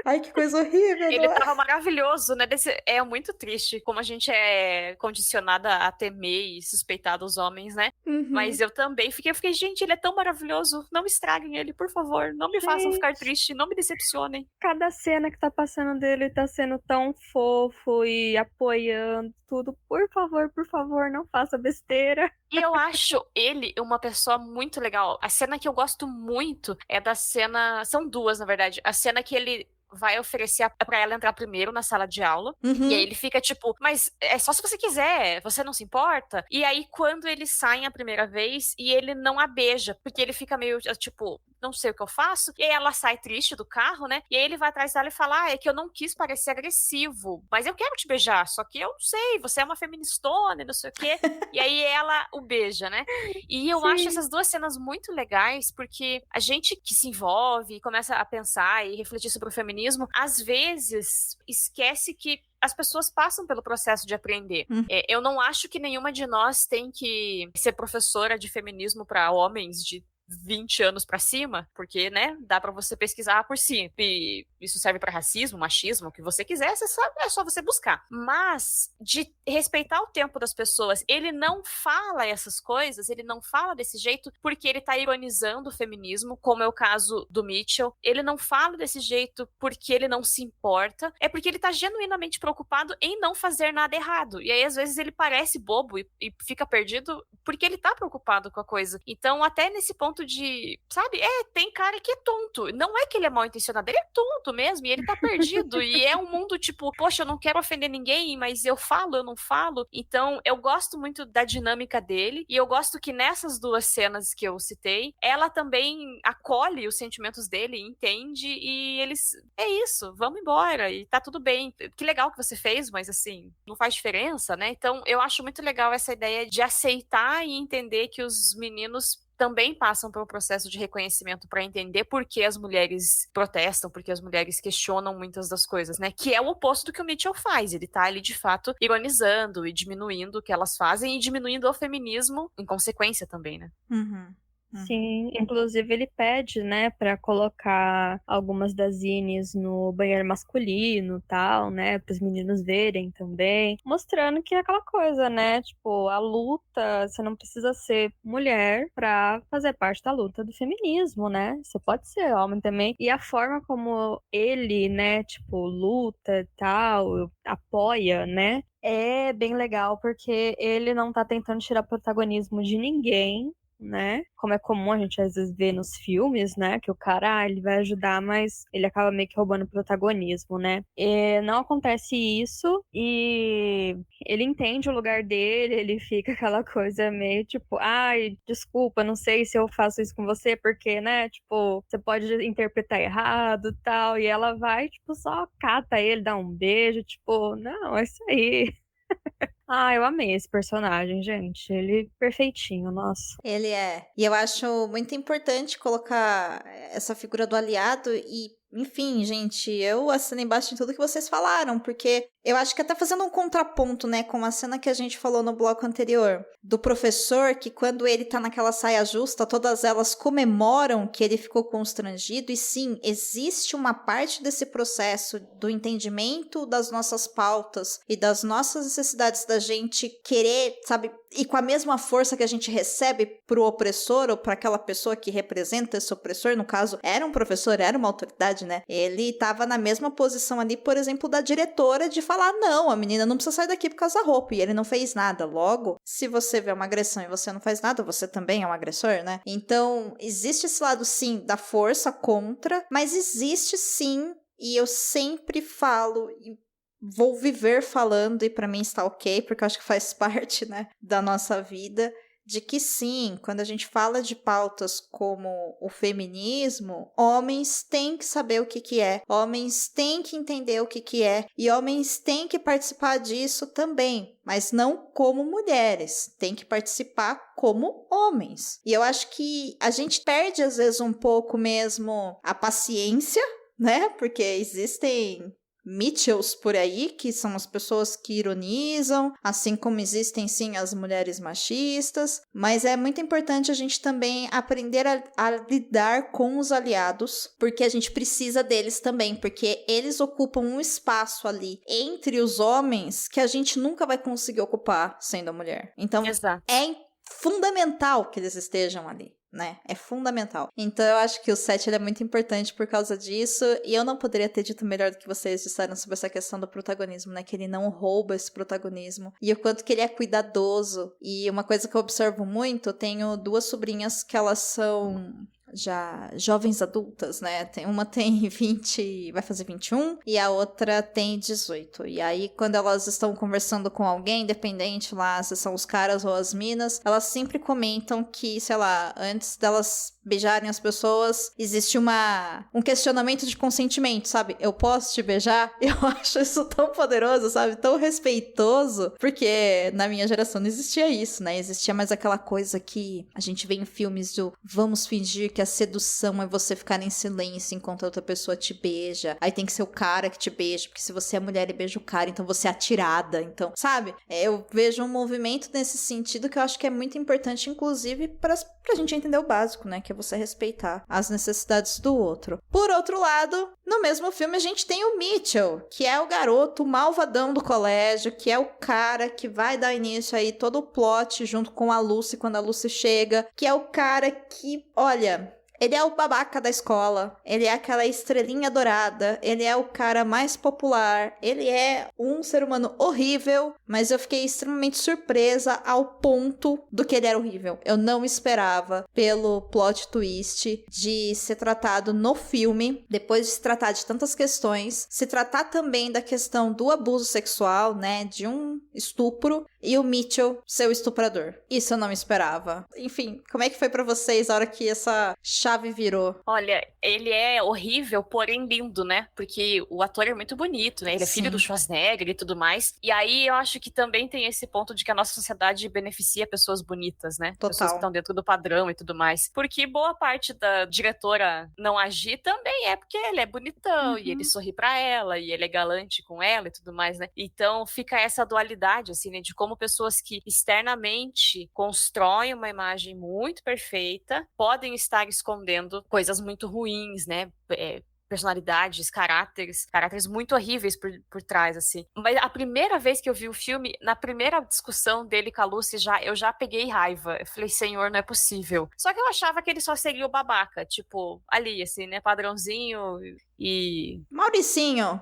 Ai, que coisa horrível. Ele tava maravilhoso, né? É muito triste como a gente é condicionada a temer e suspeitar dos homens, né? Mas eu também fiquei, gente, ele é tão maravilhoso. Não estriguem ele, por favor. Não me façam ficar triste, não me decepcionem. Cada cena que tá passando dele tá sendo tão fofo e apoiando tudo. Por favor, não faça besteira. E eu acho ele uma pessoa muito legal. A cena que eu gosto muito é da cena... São duas, na verdade. A cena que ele vai oferecer pra ela entrar primeiro na sala de aula. Uhum. E aí ele fica tipo, mas é só se você quiser, você não se importa? E aí quando eles saem a primeira vez e ele não a beija, porque ele fica meio tipo, não sei o que eu faço. E aí ela sai triste do carro, né? E aí ele vai atrás dela e fala, é que eu não quis parecer agressivo, mas eu quero te beijar, só que eu não sei, você é uma feministona e não sei o quê. E aí ela o beija, né? E eu acho essas duas cenas muito legais, porque a gente que se envolve e começa a pensar e refletir sobre o feminismo, às vezes esquece que as pessoas passam pelo processo de aprender. Eu não acho que nenhuma de nós tem que ser professora de feminismo para homens de 20 anos pra cima, porque, né, dá pra você pesquisar por si. E isso serve pra racismo, machismo, o que você quiser, você sabe, é só você buscar. Mas, de respeitar o tempo das pessoas, ele não fala essas coisas, ele não fala desse jeito porque ele tá ironizando o feminismo, como é o caso do Mitchell. Ele não fala desse jeito porque ele não se importa, é porque ele tá genuinamente preocupado em não fazer nada errado. E aí, às vezes, ele parece bobo e fica perdido porque ele tá preocupado com a coisa. Então, até nesse ponto de, sabe, tem cara que é tonto. Não é que ele é mal intencionado, ele é tonto mesmo, e ele tá perdido. E é um mundo tipo, poxa, eu não quero ofender ninguém, mas eu falo, eu não falo. Então, eu gosto muito da dinâmica dele, e eu gosto que nessas duas cenas que eu citei, ela também acolhe os sentimentos dele, entende, e eles, é isso, vamos embora, e tá tudo bem. Que legal que você fez, mas assim, não faz diferença, né? Então, eu acho muito legal essa ideia de aceitar e entender que os meninos também passam por um processo de reconhecimento para entender por que as mulheres protestam, por que as mulheres questionam muitas das coisas, né? Que é o oposto do que o Mitchell faz. Ele tá ali, de fato, ironizando e diminuindo o que elas fazem e diminuindo o feminismo em consequência também, né? Sim, inclusive ele pede, né, pra colocar algumas das zines no banheiro masculino, tal, né, pros meninos verem também, mostrando que é aquela coisa, né, tipo, a luta, você não precisa ser mulher pra fazer parte da luta do feminismo, né, você pode ser homem também, e a forma como ele, né, tipo, luta e tal, apoia, né, é bem legal, porque ele não tá tentando tirar protagonismo de ninguém, né? Como é comum a gente às vezes ver nos filmes, né? Que o cara, ele vai ajudar, mas ele acaba meio que roubando protagonismo, né? E não acontece isso e ele entende o lugar dele, ele fica aquela coisa meio tipo, ai, desculpa, não sei se eu faço isso com você, porque, né? Tipo, você pode interpretar errado e tal. E ela vai, tipo, só cata ele, dá um beijo, tipo, não, é isso aí. Ah, eu amei esse personagem, gente. Ele perfeitinho, nossa. Ele é. E eu acho muito importante colocar essa figura do aliado e, enfim, gente, eu assino embaixo de tudo que vocês falaram, porque eu acho que até fazendo um contraponto, né, com a cena que a gente falou no bloco anterior, do professor que quando ele tá naquela saia justa, todas elas comemoram que ele ficou constrangido, e sim, existe uma parte desse processo do entendimento das nossas pautas e das nossas necessidades da gente querer, sabe, e com a mesma força que a gente recebe pro opressor ou para aquela pessoa que representa esse opressor, no caso, era um professor, era uma autoridade, né? Ele tava na mesma posição ali, por exemplo, da diretora de falar, não, a menina não precisa sair daqui por causa da roupa, e ele não fez nada. Logo, se você vê uma agressão e você não faz nada, você também é um agressor, né? Então, existe esse lado, sim, da força contra, mas existe, sim, e eu sempre falo, e vou viver falando, e pra mim está ok, porque eu acho que faz parte, né, da nossa vida, de que sim, quando a gente fala de pautas como o feminismo, homens têm que saber o que é, homens têm que entender o que é, e homens têm que participar disso também, mas não como mulheres, tem que participar como homens. E eu acho que a gente perde às vezes um pouco mesmo a paciência, né, porque existem Mitchells por aí, que são as pessoas que ironizam, assim como existem sim as mulheres machistas, mas é muito importante a gente também aprender a lidar com os aliados, porque a gente precisa deles também, porque eles ocupam um espaço ali entre os homens que a gente nunca vai conseguir ocupar sendo mulher. Então, Exato. é fundamental que eles estejam ali, né? É fundamental. Então eu acho que o set ele é muito importante por causa disso, e eu não poderia ter dito melhor do que vocês disseram sobre essa questão do protagonismo, né? Que ele não rouba esse protagonismo, e o quanto que ele é cuidadoso. E uma coisa que eu observo muito, eu tenho duas sobrinhas que elas são já jovens adultas, né? Uma tem 20, vai fazer 21, e a outra tem 18. E aí, quando elas estão conversando com alguém, independente lá se são os caras ou as minas, elas sempre comentam que, sei lá, antes delas beijarem as pessoas, existe um questionamento de consentimento, sabe? Eu posso te beijar? Eu acho isso tão poderoso, sabe? Tão respeitoso, porque na minha geração não existia isso, né? Existia mais aquela coisa que a gente vê em filmes do vamos fingir que a sedução é você ficar em silêncio enquanto a outra pessoa te beija. Aí tem que ser o cara que te beija, porque se você é mulher e beija o cara, então você é atirada. Então, sabe? Eu vejo um movimento nesse sentido que eu acho que é muito importante, inclusive, pra gente entender o básico, né? Que é você respeitar as necessidades do outro. Por outro lado, no mesmo filme a gente tem o Mitchell, que é o garoto malvadão do colégio, que é o cara que vai dar início aí todo o plot junto com a Lucy quando a Lucy chega, que é o cara que, olha... Ele é o babaca da escola, ele é aquela estrelinha dourada, ele é o cara mais popular, ele é um ser humano horrível, mas eu fiquei extremamente surpresa ao ponto do que ele era horrível. Eu não esperava, pelo plot twist, de ser tratado no filme, depois de se tratar de tantas questões, se tratar também da questão do abuso sexual, né, de um estupro, e o Mitchell ser o estuprador. Isso eu não esperava. Enfim, como é que foi pra vocês a hora que essa chave virou? Olha, ele é horrível, porém lindo, né? Porque o ator é muito bonito, né? Ele é filho do Schwarzenegger e tudo mais. E aí eu acho que também tem esse ponto de que a nossa sociedade beneficia pessoas bonitas, né? Total. Pessoas que estão dentro do padrão e tudo mais. Porque boa parte da diretora não agir também é porque ele é bonitão e ele sorri pra ela e ele é galante com ela e tudo mais, né? Então fica essa dualidade, assim, né? De como pessoas que externamente constroem uma imagem muito perfeita podem estar escondendo coisas muito ruins, né? Personalidades, caráteres muito horríveis por trás, assim. Mas a primeira vez que eu vi o filme, na primeira discussão dele com a Lucy, eu já peguei raiva. Eu falei, senhor, não é possível. Só que eu achava que ele só seria o babaca, tipo, ali, assim, né, padrãozinho e... Mauricinho,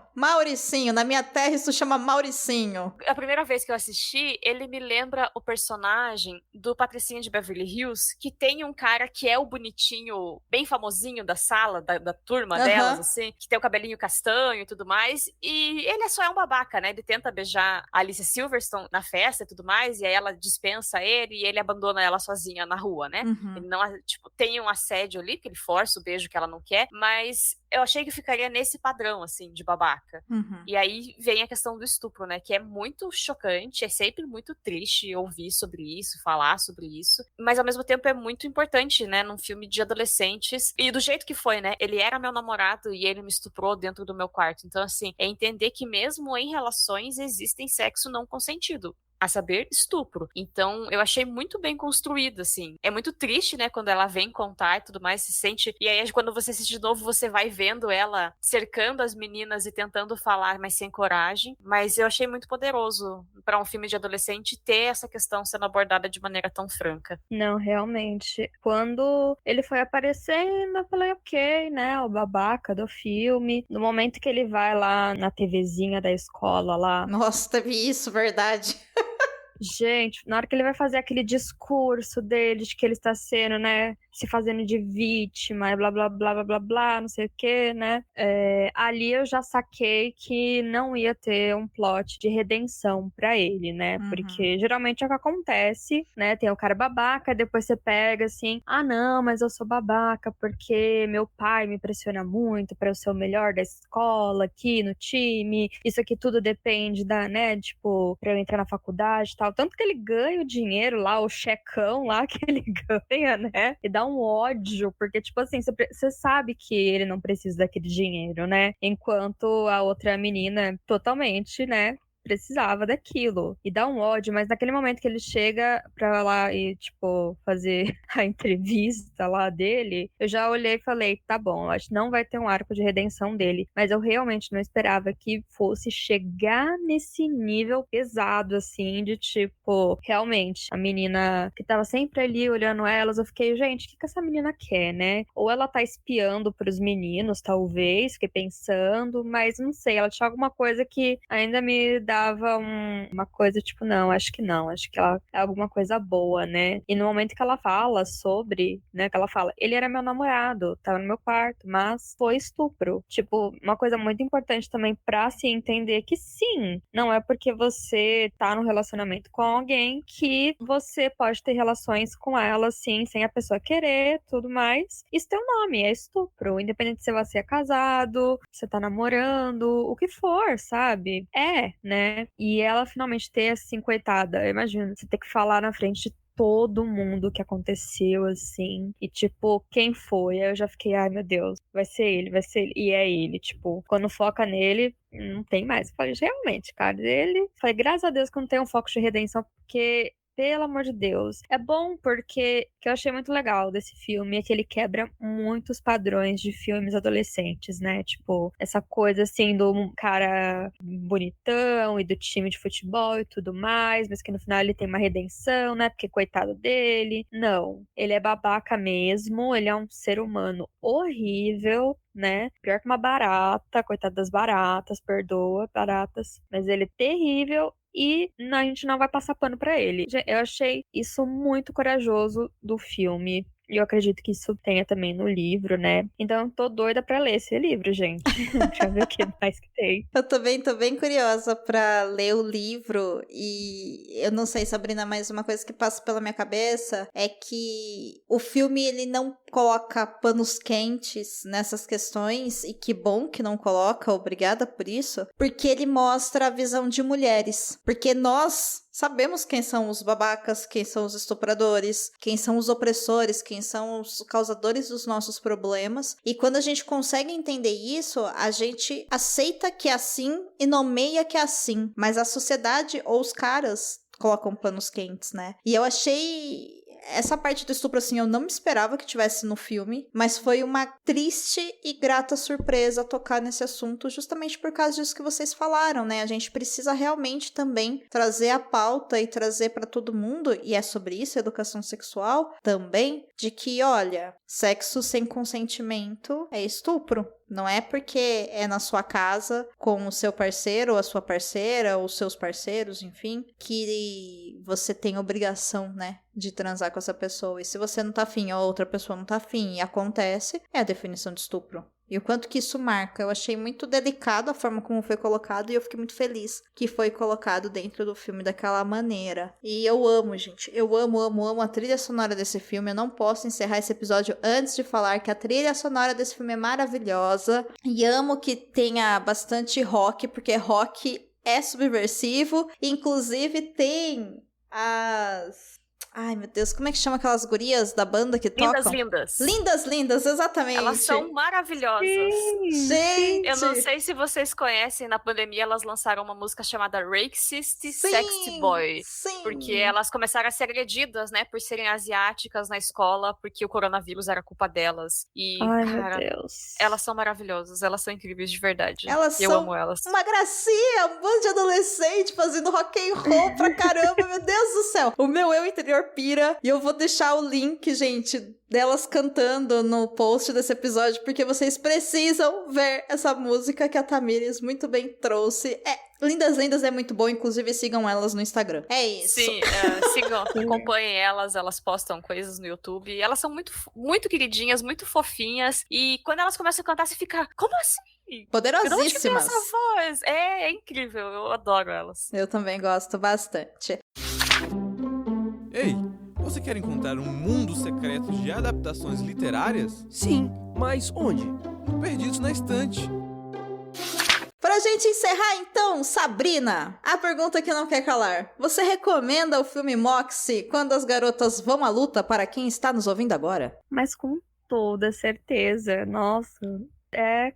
na minha terra isso chama Mauricinho. A primeira vez que eu assisti, ele me lembra o personagem do Patricinha de Beverly Hills, que tem um cara que é o bonitinho, bem famosinho da sala, da turma delas, assim, que tem o cabelinho castanho e tudo mais, e ele só é um babaca, né? Ele tenta beijar a Alice Silverstone na festa e tudo mais, e aí ela dispensa ele e ele abandona ela sozinha na rua, né? Ele não, tipo, tem um assédio ali, que ele força o beijo que ela não quer, mas eu achei que ficaria nesse padrão, assim, de babaca. E aí vem a questão do estupro, né? Que é muito chocante, é sempre muito triste ouvir sobre isso, falar sobre isso, mas ao mesmo tempo é muito importante, né? Num filme de adolescentes. E do jeito que foi, né? Ele era meu namorado e ele me estuprou dentro do meu quarto. Então, assim, é entender que mesmo em relações existem sexo não consentido. A saber, estupro. Então, eu achei muito bem construído, assim. É muito triste, né, quando ela vem contar e tudo mais, se sente... E aí, quando você assiste de novo, você vai vendo ela cercando as meninas e tentando falar, mas sem coragem. Mas eu achei muito poderoso para um filme de adolescente ter essa questão sendo abordada de maneira tão franca. Não, realmente. Quando ele foi aparecendo, eu falei, ok, né, o babaca do filme. No momento que ele vai lá na TVzinha da escola lá... Nossa, teve isso, verdade. Gente, na hora que ele vai fazer aquele discurso dele de que ele está sendo, né, se fazendo de vítima e blá, blá, blá, blá, blá, blá, não sei o que, né, ali eu já saquei que não ia ter um plot de redenção pra ele, né, porque geralmente é o que acontece, né, tem o cara babaca, depois você pega assim, ah não, mas eu sou babaca porque meu pai me pressiona muito pra eu ser o melhor da escola aqui no time, isso aqui tudo depende da, né, tipo, pra eu entrar na faculdade e tal, tanto que ele ganha o dinheiro lá, o checão lá que ele ganha, né, e dá um ódio, porque, tipo assim, você sabe que ele não precisa daquele dinheiro, né? Enquanto a outra menina totalmente, né, precisava daquilo. E dá um ódio, mas naquele momento que ele chega pra lá e, tipo, fazer a entrevista lá dele, eu já olhei e falei, tá bom, acho que não vai ter um arco de redenção dele. Mas eu realmente não esperava que fosse chegar nesse nível pesado, assim, de tipo, realmente, a menina que tava sempre ali olhando elas, eu fiquei, gente, o que essa menina quer, né? Ou ela tá espiando pros meninos, talvez, fiquei pensando, mas não sei, ela tinha alguma coisa que ainda me dá dava uma coisa tipo, não, acho que ela é alguma coisa boa, né? E no momento que ela fala sobre, né, que ela fala, ele era meu namorado, tava no meu quarto, mas foi estupro. Tipo, uma coisa muito importante também pra se entender que sim, não é porque você tá num relacionamento com alguém que você pode ter relações com ela, assim, sem a pessoa querer, tudo mais. Isso tem um nome, é estupro. Independente se você é casado, se tá namorando, o que for, sabe? Né? E ela finalmente ter, assim, coitada, imagina, você ter que falar na frente de todo mundo que aconteceu, assim. E, tipo, quem foi? Aí eu já fiquei, ai, meu Deus, vai ser ele. E é ele, tipo, quando foca nele, não tem mais. Eu falei, realmente, cara, ele... Falei, graças a Deus que não tem um foco de redenção, porque... Pelo amor de Deus. É bom porque o que eu achei muito legal desse filme é que ele quebra muitos padrões de filmes adolescentes, né? Tipo, essa coisa assim do cara bonitão e do time de futebol e tudo mais, mas que no final ele tem uma redenção, né? Porque coitado dele. Não, ele é babaca mesmo, ele é um ser humano horrível, né? Pior que uma barata, coitado das baratas, perdoa, baratas. Mas ele é terrível. E a gente não vai passar pano pra ele. Eu achei isso muito corajoso do filme. E eu acredito que isso tenha também no livro, né? Então eu tô doida pra ler esse livro, gente. Pra ver o que mais que tem. Eu também tô bem curiosa pra ler o livro e eu não sei, Sabrina, mas uma coisa que passa pela minha cabeça é que o filme, ele não coloca panos quentes nessas questões, e que bom que não coloca, obrigada por isso, porque ele mostra a visão de mulheres. Porque nós sabemos quem são os babacas, quem são os estupradores, quem são os opressores, quem são os causadores dos nossos problemas. E quando a gente consegue entender isso, a gente aceita que é assim e nomeia que é assim. Mas a sociedade ou os caras colocam panos quentes, né? E eu achei... Essa parte do estupro, assim, eu não me esperava que tivesse no filme, mas foi uma triste e grata surpresa tocar nesse assunto, justamente por causa disso que vocês falaram, né? A gente precisa realmente também trazer a pauta e trazer para todo mundo, e é sobre isso, educação sexual também, de que, olha, sexo sem consentimento é estupro. Não é porque é na sua casa com o seu parceiro ou a sua parceira ou os seus parceiros, enfim, que você tem obrigação, né, de transar com essa pessoa. E se você não tá afim ou a outra pessoa não tá afim e acontece, é a definição de estupro. E o quanto que isso marca. Eu achei muito delicado a forma como foi colocado e eu fiquei muito feliz que foi colocado dentro do filme daquela maneira. E eu amo, gente. Eu amo a trilha sonora desse filme. Eu não posso encerrar esse episódio antes de falar que a trilha sonora desse filme é maravilhosa. E amo que tenha bastante rock, porque rock é subversivo. Inclusive tem as... Ai, meu Deus, como é que chama aquelas gurias da banda que tocam? Lindas, exatamente. Elas são maravilhosas. Sim, gente! Eu não sei se vocês conhecem, na pandemia elas lançaram uma música chamada Racist Sexy Boy. Sim! Porque elas começaram a ser agredidas, né, por serem asiáticas na escola, porque o coronavírus era culpa delas. E, Ai, cara, meu Deus. elas são maravilhosas, elas são incríveis de verdade. Elas eu são amo elas. Uma gracinha, um bando de adolescente fazendo rock and roll pra caramba, meu Deus do céu. O meu eu interior pira, e eu vou deixar o link, gente, delas cantando no post desse episódio, porque vocês precisam ver essa música que a Tamires muito bem trouxe. Lindas é muito bom, inclusive sigam elas no Instagram. É isso. Sim, sigam, acompanhem elas postam coisas no YouTube. Elas são muito, muito queridinhas, muito fofinhas. E quando elas começam a cantar, você fica, como assim? Poderosíssimas. De onde que vem essa voz? É incrível, eu adoro elas. Eu também gosto bastante. Ei, você quer encontrar um mundo secreto de adaptações literárias? Sim, mas onde? No Perdidos na Estante. Pra gente encerrar então, Sabrina, a pergunta que não quer calar. Você recomenda o filme Moxie quando as garotas vão à luta para quem está nos ouvindo agora? Mas com toda certeza, nossa.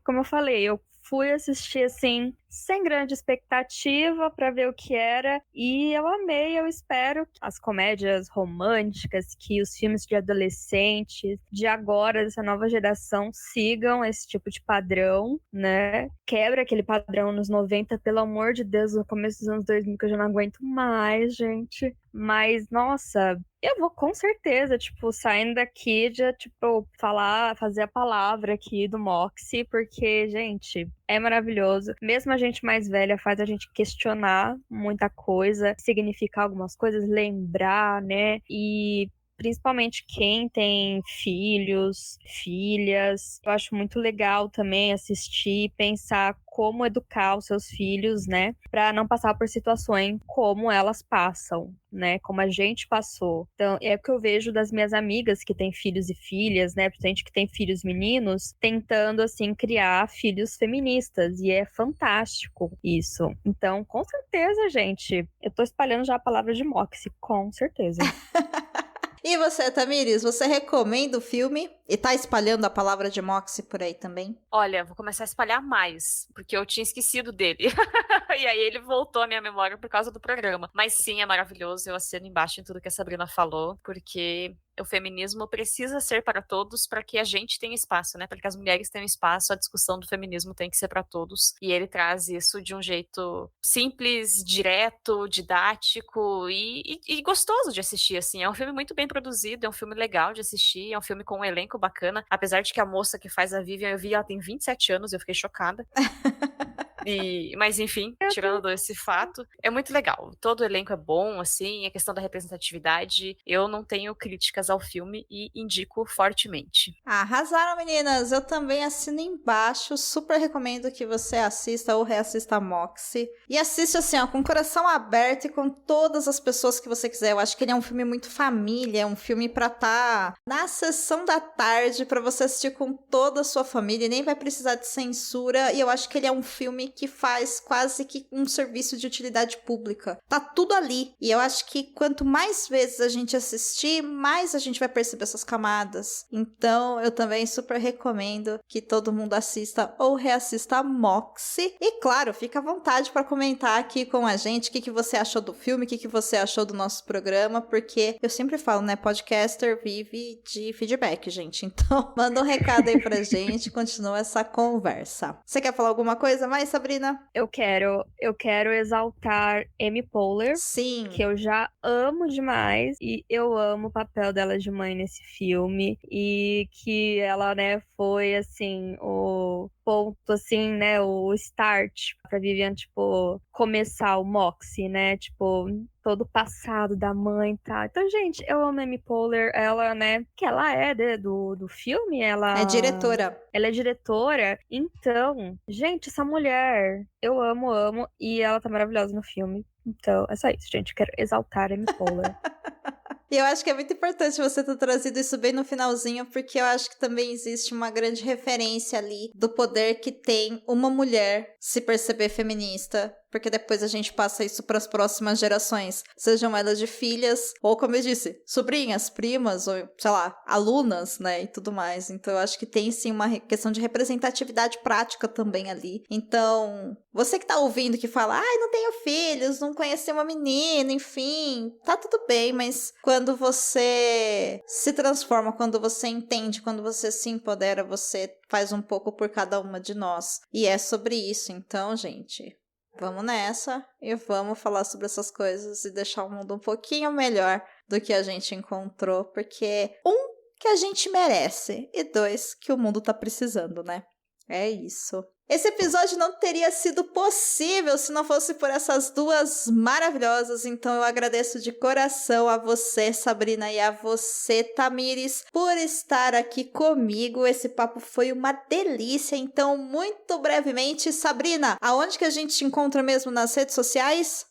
Como eu falei, eu fui assistir assim, sem grande expectativa pra ver o que era, e eu amei. Eu espero que as comédias românticas, que os filmes de adolescentes de agora, dessa nova geração, sigam esse tipo de padrão, né? Quebra aquele padrão nos 90, pelo amor de Deus, no começo dos anos 2000, que eu já não aguento mais, gente. Mas, nossa, eu vou com certeza, tipo, saindo daqui já, tipo, fazer a palavra aqui do Moxie, porque, gente, é maravilhoso. Mesmo a gente mais velha faz a gente questionar muita coisa, significar algumas coisas, lembrar, né? E principalmente quem tem filhos, filhas. Eu acho muito legal também assistir, pensar como educar os seus filhos, né? Para não passar por situações como elas passam, né? Como a gente passou. Então, é o que eu vejo das minhas amigas que têm filhos e filhas, né? Gente que tem filhos meninos, tentando, assim, criar filhos feministas. E é fantástico isso. Então, com certeza, gente, eu tô espalhando já a palavra de Moxie, com certeza. E você, Tamires, você recomenda o filme? E tá espalhando a palavra de Moxie por aí também? Olha, vou começar a espalhar mais, porque eu tinha esquecido dele. E aí ele voltou à minha memória por causa do programa. Mas sim, é maravilhoso, eu assino embaixo em tudo que a Sabrina falou, porque o feminismo precisa ser para todos para que a gente tenha espaço, né? Para que as mulheres tenham espaço, a discussão do feminismo tem que ser para todos. E ele traz isso de um jeito simples, direto, didático e gostoso de assistir, assim. É um filme muito bem produzido, é um filme legal de assistir, é um filme com um elenco bacana. Apesar de que a moça que faz a Vivian, eu vi, ela tem 27 anos, eu fiquei chocada. Mas enfim, tirando esse fato, é muito legal. Todo o elenco é bom, assim, a questão da representatividade, eu não tenho críticas ao filme e indico fortemente. Arrasaram, meninas! Eu também assino embaixo, super recomendo que você assista ou reassista a Moxie. E assiste assim, ó, com o coração aberto e com todas as pessoas que você quiser. Eu acho que ele é um filme muito família, é um filme pra tá na sessão da tarde, pra você assistir com toda a sua família, e nem vai precisar de censura. E eu acho que ele é um filme que faz quase que um serviço de utilidade pública. Tá tudo ali. E eu acho que quanto mais vezes a gente assistir, mais a gente vai perceber essas camadas. Então, eu também super recomendo que todo mundo assista ou reassista a Moxie. E claro, fica à vontade para comentar aqui com a gente o que você achou do filme, o que você achou do nosso programa, porque eu sempre falo, né, podcaster vive de feedback, gente. Então, manda um recado aí pra gente, continua essa conversa. Você quer falar alguma coisa mais, Sabrina? Eu quero exaltar Amy Poehler. Sim. Que eu já amo demais. E eu amo o papel dela de mãe nesse filme. E que ela, né, foi, assim, o ponto, assim, né, o start pra Vivian, tipo, começar o Moxie, né, tipo, todo o passado da mãe e tal. Então, gente, eu amo a Amy Poehler, ela, né, que ela é do filme, ela... É diretora. Ela é diretora, então, gente, essa mulher, eu amo, e ela tá maravilhosa no filme. Então, é só isso, gente, eu quero exaltar a Amy Poehler. E eu acho que é muito importante você ter trazido isso bem no finalzinho, porque eu acho que também existe uma grande referência ali do poder que tem uma mulher se perceber feminista, porque depois a gente passa isso para as próximas gerações, sejam elas de filhas, ou como eu disse, sobrinhas, primas, ou, sei lá, alunas, né, e tudo mais. Então eu acho que tem sim uma questão de representatividade prática também ali. Então, você que tá ouvindo que fala, ai, não tenho filhos, não conheci uma menina, enfim, tá tudo bem, mas quando você se transforma, quando você entende, quando você se empodera, você faz um pouco por cada uma de nós. E é sobre isso, então, gente, vamos nessa e vamos falar sobre essas coisas e deixar o mundo um pouquinho melhor do que a gente encontrou, porque que a gente merece e 2, que o mundo tá precisando, né? É isso. Esse episódio não teria sido possível se não fosse por essas duas maravilhosas, então eu agradeço de coração a você, Sabrina, e a você, Tamires, por estar aqui comigo. Esse papo foi uma delícia, então muito brevemente, Sabrina, aonde que a gente te encontra mesmo nas redes sociais?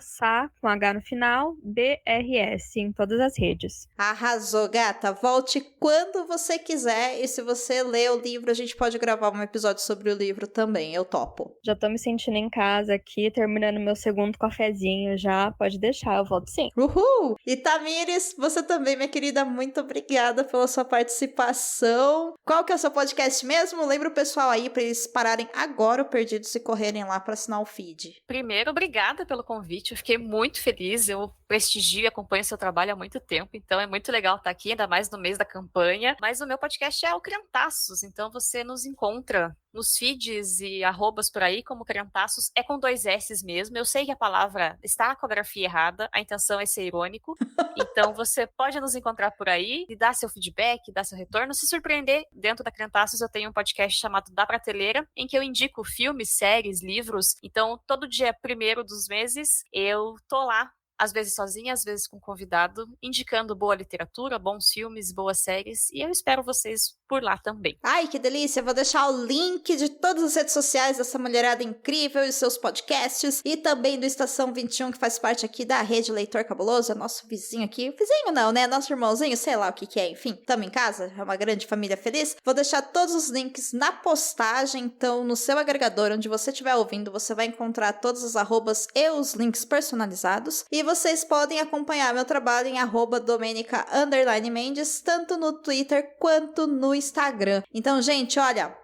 @sa, com H no final, BRS, em todas as redes. Arrasou, gata. Volte quando você quiser. E se você ler o livro, a gente pode gravar um episódio sobre o livro também. Eu topo. Já tô me sentindo em casa aqui, terminando meu segundo cafezinho já. Pode deixar, eu volto sim. Uhul! E Tamires, você também, minha querida, muito obrigada pela sua participação. Qual que é o seu podcast mesmo? Lembra o pessoal aí pra eles pararem agora o Perdidos e correrem lá pra assinar o feed. Primeiro, obrigada obrigada pelo convite. Eu fiquei muito feliz. Eu prestigio e acompanho seu trabalho há muito tempo, então é muito legal estar aqui, ainda mais no mês da campanha. Mas o meu podcast é o Crentaços, então você nos encontra nos feeds e arrobas por aí como Crentaços, é com 2 S's mesmo. Eu sei que a palavra está com a grafia errada, a intenção é ser irônico. Então você pode nos encontrar por aí e dar seu feedback, dar seu retorno. Se surpreender, dentro da Crentaços eu tenho um podcast chamado Da Prateleira, em que eu indico filmes, séries, livros. Então todo dia 1º dos meses eu tô lá, às vezes sozinha, às vezes com convidado, indicando boa literatura, bons filmes, boas séries, e eu espero vocês por lá também. Ai, que delícia! Eu vou deixar o link de todas as redes sociais dessa mulherada incrível e seus podcasts, e também do Estação 21, que faz parte aqui da Rede Leitor Cabuloso, é nosso vizinho aqui. Vizinho não, né? Nosso irmãozinho, sei lá o que é, enfim. Tamo em casa, é uma grande família feliz. Vou deixar todos os links na postagem, então no seu agregador, onde você estiver ouvindo, você vai encontrar todas as arrobas e os links personalizados, e vocês podem acompanhar meu trabalho em @Domenica_Mendes, tanto no Twitter quanto no Instagram. Então, gente, olha,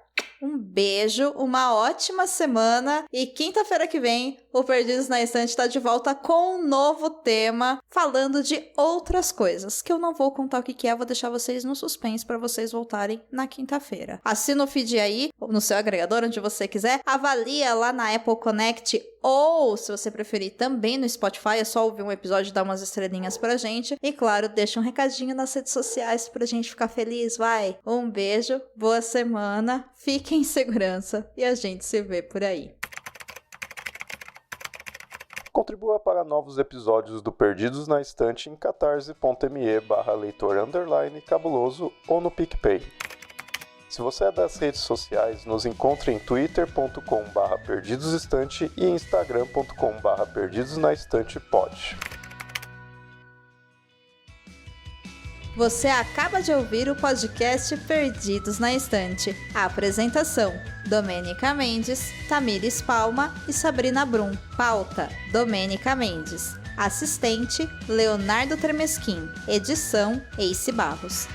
um beijo, uma ótima semana, e quinta-feira que vem o Perdidos na Estante tá de volta com um novo tema, falando de outras coisas, que eu não vou contar o que é, vou deixar vocês no suspense para vocês voltarem na quinta-feira. Assina o feed aí, no seu agregador, onde você quiser, avalia lá na Apple Connect, ou, se você preferir, também no Spotify, é só ouvir um episódio e dar umas estrelinhas pra gente. E, claro, deixa um recadinho nas redes sociais pra gente ficar feliz, vai! Um beijo, boa semana, fiquem em segurança e a gente se vê por aí. Contribua para novos episódios do Perdidos na Estante em catarse.me/leitor_cabuloso ou no PicPay. Se você é das redes sociais, nos encontre em twitter.com/perdidosestante e instagram.com/perdidosnaestantepod. Você acaba de ouvir o podcast Perdidos na Estante. A apresentação: Domênica Mendes, Tamires Palma e Sabrina Brum. Pauta: Domênica Mendes. Assistente: Leonardo Tremesquim. Edição: Ace Barros.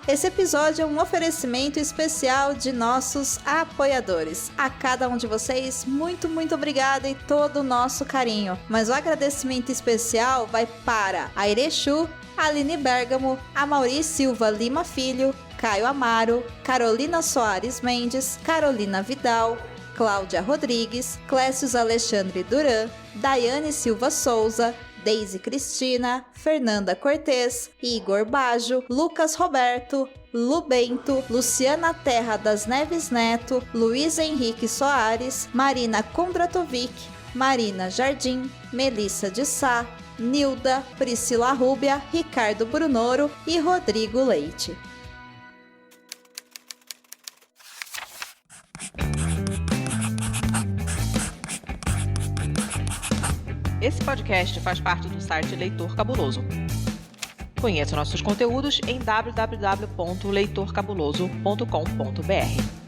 Esse episódio é um oferecimento especial de nossos apoiadores. A cada um de vocês, muito, muito obrigada e todo o nosso carinho. Mas o agradecimento especial vai para a Irechu, Aline Bergamo, Amaury Silva Lima Filho, Caio Amaro, Carolina Soares Mendes, Carolina Vidal, Cláudia Rodrigues, Clécius Alexandre Duran, Daiane Silva Souza, Deise Cristina, Fernanda Cortez, Igor Bajo, Lucas Roberto, Lu Bento, Luciana Terra das Neves Neto, Luiz Henrique Soares, Marina Kondratovic, Marina Jardim, Melissa de Sá, Nilda, Priscila Rúbia, Ricardo Brunoro e Rodrigo Leite. Esse podcast faz parte do site Leitor Cabuloso. Conheça nossos conteúdos em www.leitorcabuloso.com.br.